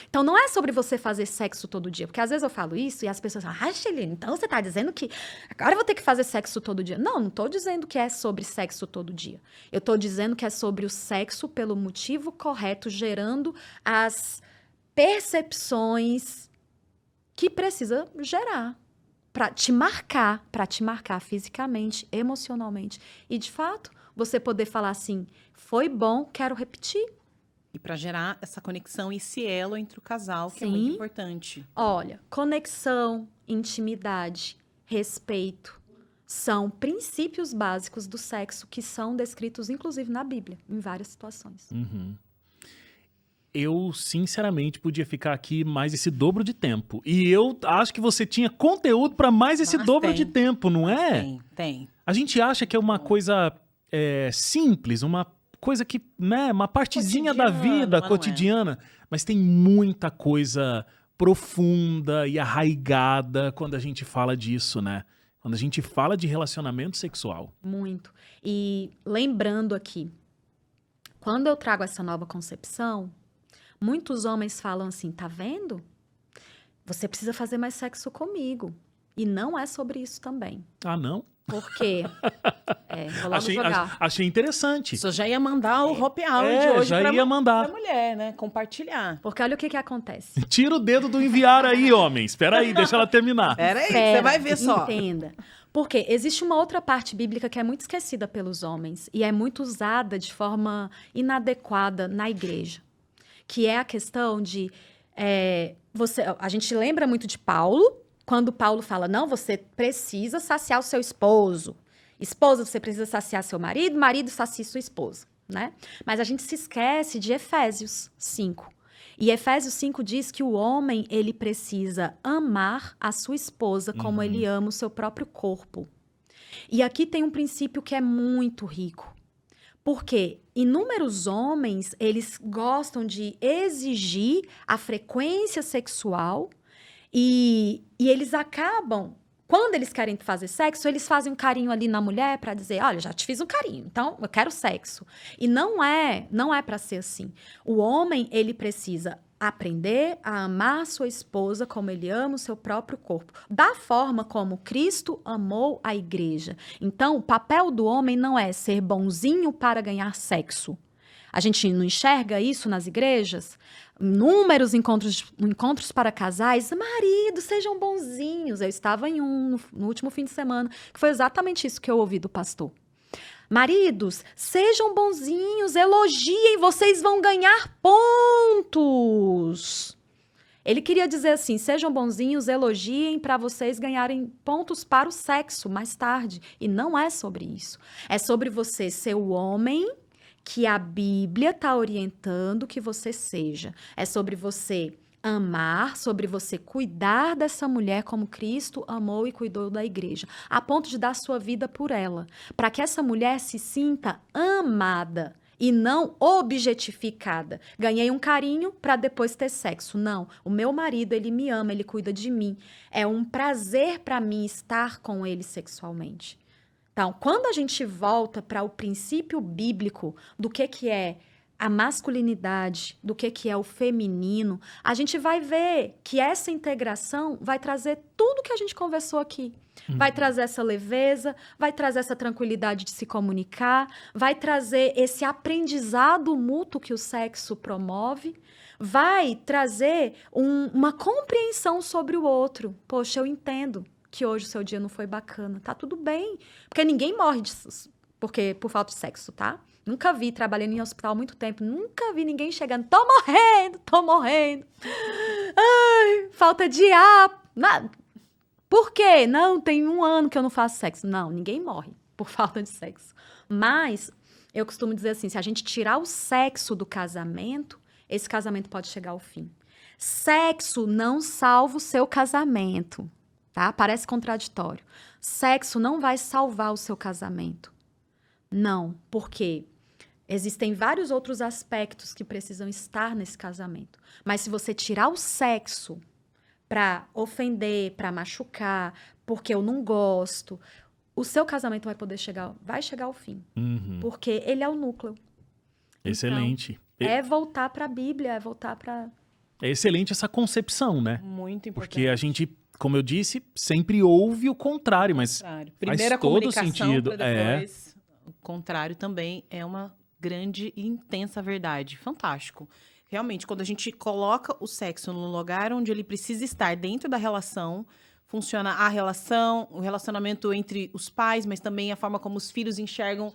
Então, não é sobre você fazer sexo todo dia. Porque às vezes eu falo isso e as pessoas falam, ah, Shelly, então você tá dizendo que agora eu vou ter que fazer sexo todo dia. Não tô dizendo que é sobre sexo todo dia. Eu tô dizendo que é sobre o sexo pelo motivo correto, gerando as percepções que precisa gerar para te marcar fisicamente, emocionalmente. E, de fato, você poder falar assim, foi bom, quero repetir. E para gerar essa conexão e esse elo entre o casal, que é muito importante. Olha, conexão, intimidade, respeito, são princípios básicos do sexo que são descritos, inclusive, na Bíblia, em várias situações. Uhum. eu, sinceramente, podia ficar aqui mais esse dobro de tempo. E eu acho que você tinha conteúdo para mais esse dobro de tempo, não é? Tem. A gente acha que é uma coisa simples, uma coisa que, né, uma partezinha da vida cotidiana, mas tem muita coisa profunda e arraigada quando a gente fala disso, né? Quando a gente fala de relacionamento sexual. Muito. E lembrando aqui, quando eu trago essa nova concepção, muitos homens falam assim, tá vendo? Você precisa fazer mais sexo comigo. E não é sobre isso também. Ah, não? Por quê? Vou logo jogar. Achei interessante. Isso já ia mandar o Hope Hour de hoje já ia mandar. pra mulher, né? Compartilhar. Porque olha o que acontece. Tira o dedo do enviar aí, homens. Espera aí, deixa ela terminar. Pera aí, você vai ver só. Entenda. Porque existe uma outra parte bíblica que é muito esquecida pelos homens e é muito usada de forma inadequada na igreja, que é a questão de... a gente lembra muito de Paulo, quando Paulo fala, não, você precisa saciar o seu esposo. Esposa, você precisa saciar seu marido, marido sacia sua esposa, né? Mas a gente se esquece de Efésios 5. E Efésios 5 diz que o homem, ele precisa amar a sua esposa como ele ama o seu próprio corpo. E aqui tem um princípio que é muito rico. Porque inúmeros homens, eles gostam de exigir a frequência sexual e eles acabam, quando eles querem fazer sexo, eles fazem um carinho ali na mulher para dizer, olha, já te fiz um carinho, então eu quero sexo. E não é para ser assim. O homem, ele precisa aprender a amar sua esposa como ele ama o seu próprio corpo, da forma como Cristo amou a igreja. Então, o papel do homem não é ser bonzinho para ganhar sexo. A gente não enxerga isso nas igrejas? Inúmeros encontros para casais. Maridos, sejam bonzinhos. Eu estava em no último fim de semana, que foi exatamente isso que eu ouvi do pastor. Maridos, sejam bonzinhos, elogiem, vocês vão ganhar pontos. Ele queria dizer assim, sejam bonzinhos, elogiem para vocês ganharem pontos para o sexo mais tarde. E não é sobre isso. É sobre você ser o homem que a Bíblia está orientando que você seja. É sobre você amar, sobre você cuidar dessa mulher como Cristo amou e cuidou da igreja, a ponto de dar sua vida por ela, para que essa mulher se sinta amada e não objetificada. Ganhei um carinho para depois ter sexo. Não, o meu marido, ele me ama, ele cuida de mim. É um prazer para mim estar com ele sexualmente. Então, quando a gente volta para o princípio bíblico do que é a masculinidade, do que é o feminino, a gente vai ver que essa integração vai trazer tudo que a gente conversou aqui. Vai trazer essa leveza, vai trazer essa tranquilidade de se comunicar, vai trazer esse aprendizado mútuo que o sexo promove, vai trazer uma compreensão sobre o outro. Poxa, eu entendo que hoje o seu dia não foi bacana, tá tudo bem. Porque ninguém morre por falta de sexo, tá? Nunca vi, trabalhando em hospital há muito tempo, nunca vi ninguém chegando, tô morrendo. Ai, falta de ar. Nada. Por quê? Não, tem 1 ano que eu não faço sexo. Não, ninguém morre por falta de sexo. Mas, eu costumo dizer assim, se a gente tirar o sexo do casamento, esse casamento pode chegar ao fim. Sexo não salva o seu casamento. Tá? Parece contraditório. Sexo não vai salvar o seu casamento. Não, porque existem vários outros aspectos que precisam estar nesse casamento. Mas se você tirar o sexo para ofender, para machucar, porque eu não gosto, o seu casamento vai chegar ao fim. Porque ele é o núcleo. Excelente. Então, é voltar para a Bíblia, é voltar para... É excelente essa concepção, né? Muito importante. Porque a gente, como eu disse, sempre ouve o contrário, mas Primeiro faz todo sentido. Depois, o contrário também é uma grande e intensa verdade. Fantástico. Realmente, quando a gente coloca o sexo no lugar onde ele precisa estar dentro da relação, funciona a relação, o relacionamento entre os pais, mas também a forma como os filhos enxergam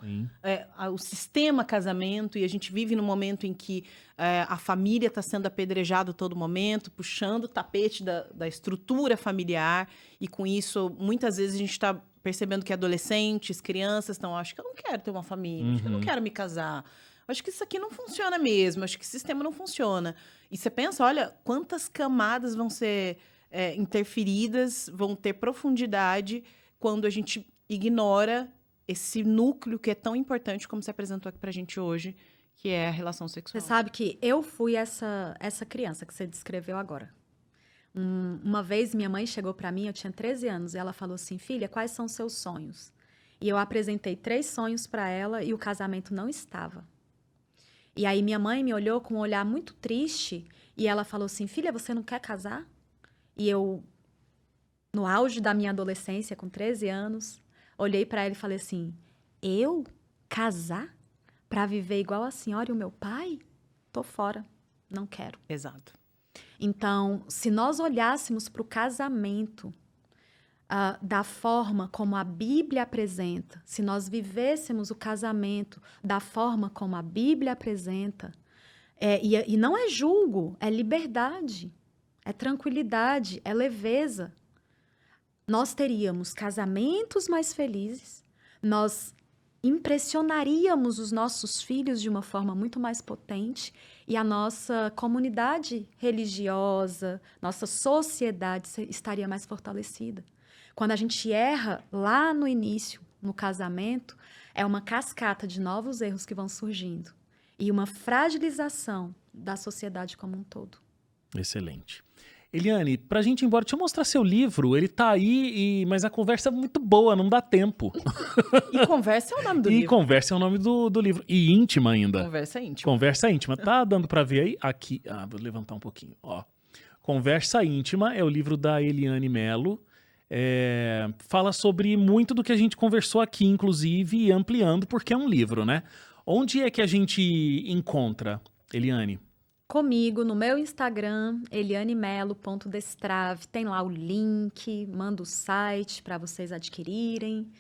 o sistema casamento. E a gente vive num momento em que a família está sendo apedrejada a todo momento, puxando o tapete da estrutura familiar. E com isso, muitas vezes a gente está percebendo que adolescentes, crianças estão, acho que eu não quero ter uma família, acho que eu não quero me casar. acho que isso aqui não funciona mesmo, acho que esse sistema não funciona. E você pensa, olha, quantas camadas vão ser interferidas, vão ter profundidade quando a gente ignora esse núcleo que é tão importante como você apresentou aqui pra gente hoje, que é a relação sexual. Você sabe que eu fui essa criança que você descreveu agora. Uma vez minha mãe chegou para mim, eu tinha 13 anos, e ela falou assim, filha, quais são os seus sonhos? E eu apresentei 3 sonhos para ela e o casamento não estava. E aí minha mãe me olhou com um olhar muito triste e ela falou assim, filha, você não quer casar? E eu, no auge da minha adolescência, com 13 anos, olhei para ela e falei assim, eu casar para viver igual a senhora e o meu pai? Tô fora, não quero. Exato. Então, se nós olhássemos para o casamento da forma como a Bíblia apresenta, se nós vivêssemos o casamento da forma como a Bíblia apresenta, e não é julgo, é liberdade, é tranquilidade, é leveza, nós teríamos casamentos mais felizes, nós impressionaríamos os nossos filhos de uma forma muito mais potente e a nossa comunidade religiosa, nossa sociedade estaria mais fortalecida. Quando a gente erra lá no início, no casamento, é uma cascata de novos erros que vão surgindo e uma fragilização da sociedade como um todo. Excelente. Eliane, pra gente ir embora, deixa eu mostrar seu livro. Ele tá aí, mas a conversa é muito boa, não dá tempo. E Conversa é o nome do livro. E Conversa é o nome do livro. E íntima ainda. Conversa íntima. Conversa íntima. Tá dando pra ver aí? Aqui. Vou levantar um pouquinho. Ó. Conversa íntima é o livro da Eliane Mello. Fala sobre muito do que a gente conversou aqui, inclusive, e ampliando, porque é um livro, né? Onde é que a gente encontra, Eliane? Comigo, no meu Instagram, elianemelo.destrave, tem lá o link, manda o site para vocês adquirirem.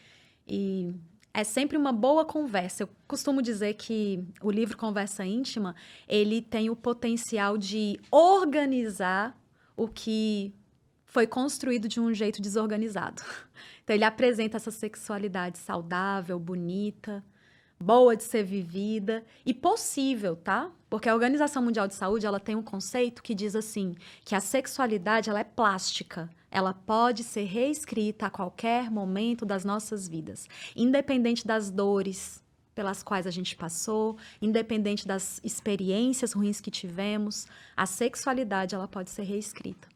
E é sempre uma boa conversa. Eu costumo dizer que o livro Conversa Íntima, ele tem o potencial de organizar o que foi construído de um jeito desorganizado. Então, ele apresenta essa sexualidade saudável, bonita, boa de ser vivida e possível, tá? Porque a Organização Mundial de Saúde, ela tem um conceito que diz assim, que a sexualidade, ela é plástica. Ela pode ser reescrita a qualquer momento das nossas vidas, independente das dores pelas quais a gente passou, independente das experiências ruins que tivemos, a sexualidade, ela pode ser reescrita.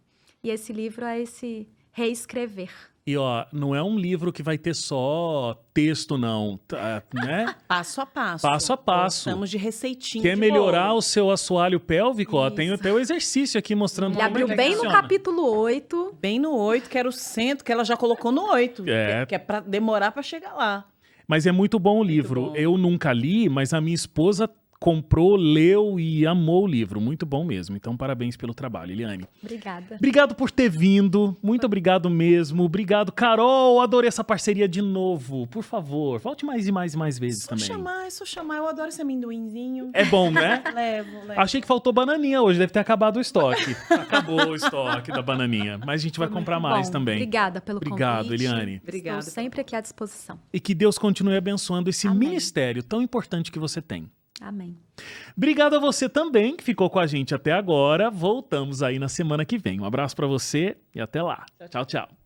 E esse livro é esse reescrever. E, ó, não é um livro que vai ter só texto, não, né? Passo a passo. Passo a passo. Estamos de receitinha. Quer de melhorar bolo. o seu assoalho pélvico? Ó, tem Isso. até o exercício aqui mostrando Ele como abriu é que bem no funciona. capítulo 8. Bem no 8, que era o centro, que ela já colocou no 8. É. Que é pra demorar pra chegar lá. Mas é muito bom o livro. bom. Eu nunca li, mas a minha esposa comprou, leu e amou o livro. Muito bom mesmo. Então, parabéns pelo trabalho, Eliane. Obrigada. Obrigado por ter vindo. Muito obrigado mesmo. Obrigado, Carol. Adorei essa parceria de novo. Por favor, volte mais e mais e mais vezes também. É só chamar. Eu adoro esse amendoinzinho. É bom, né? Levo. Achei que faltou bananinha hoje. Deve ter acabado o estoque. Acabou o estoque da bananinha. Mas a gente vai comprar mais Bom, também. Obrigada pelo Obrigado, convite. Eliane. Obrigada. Estou sempre aqui à disposição. E que Deus continue abençoando esse Amém. ministério tão importante que você tem. Amém. Obrigado a você também que ficou com a gente até agora. Voltamos aí na semana que vem. Um abraço pra você e até lá. Tchau, tchau.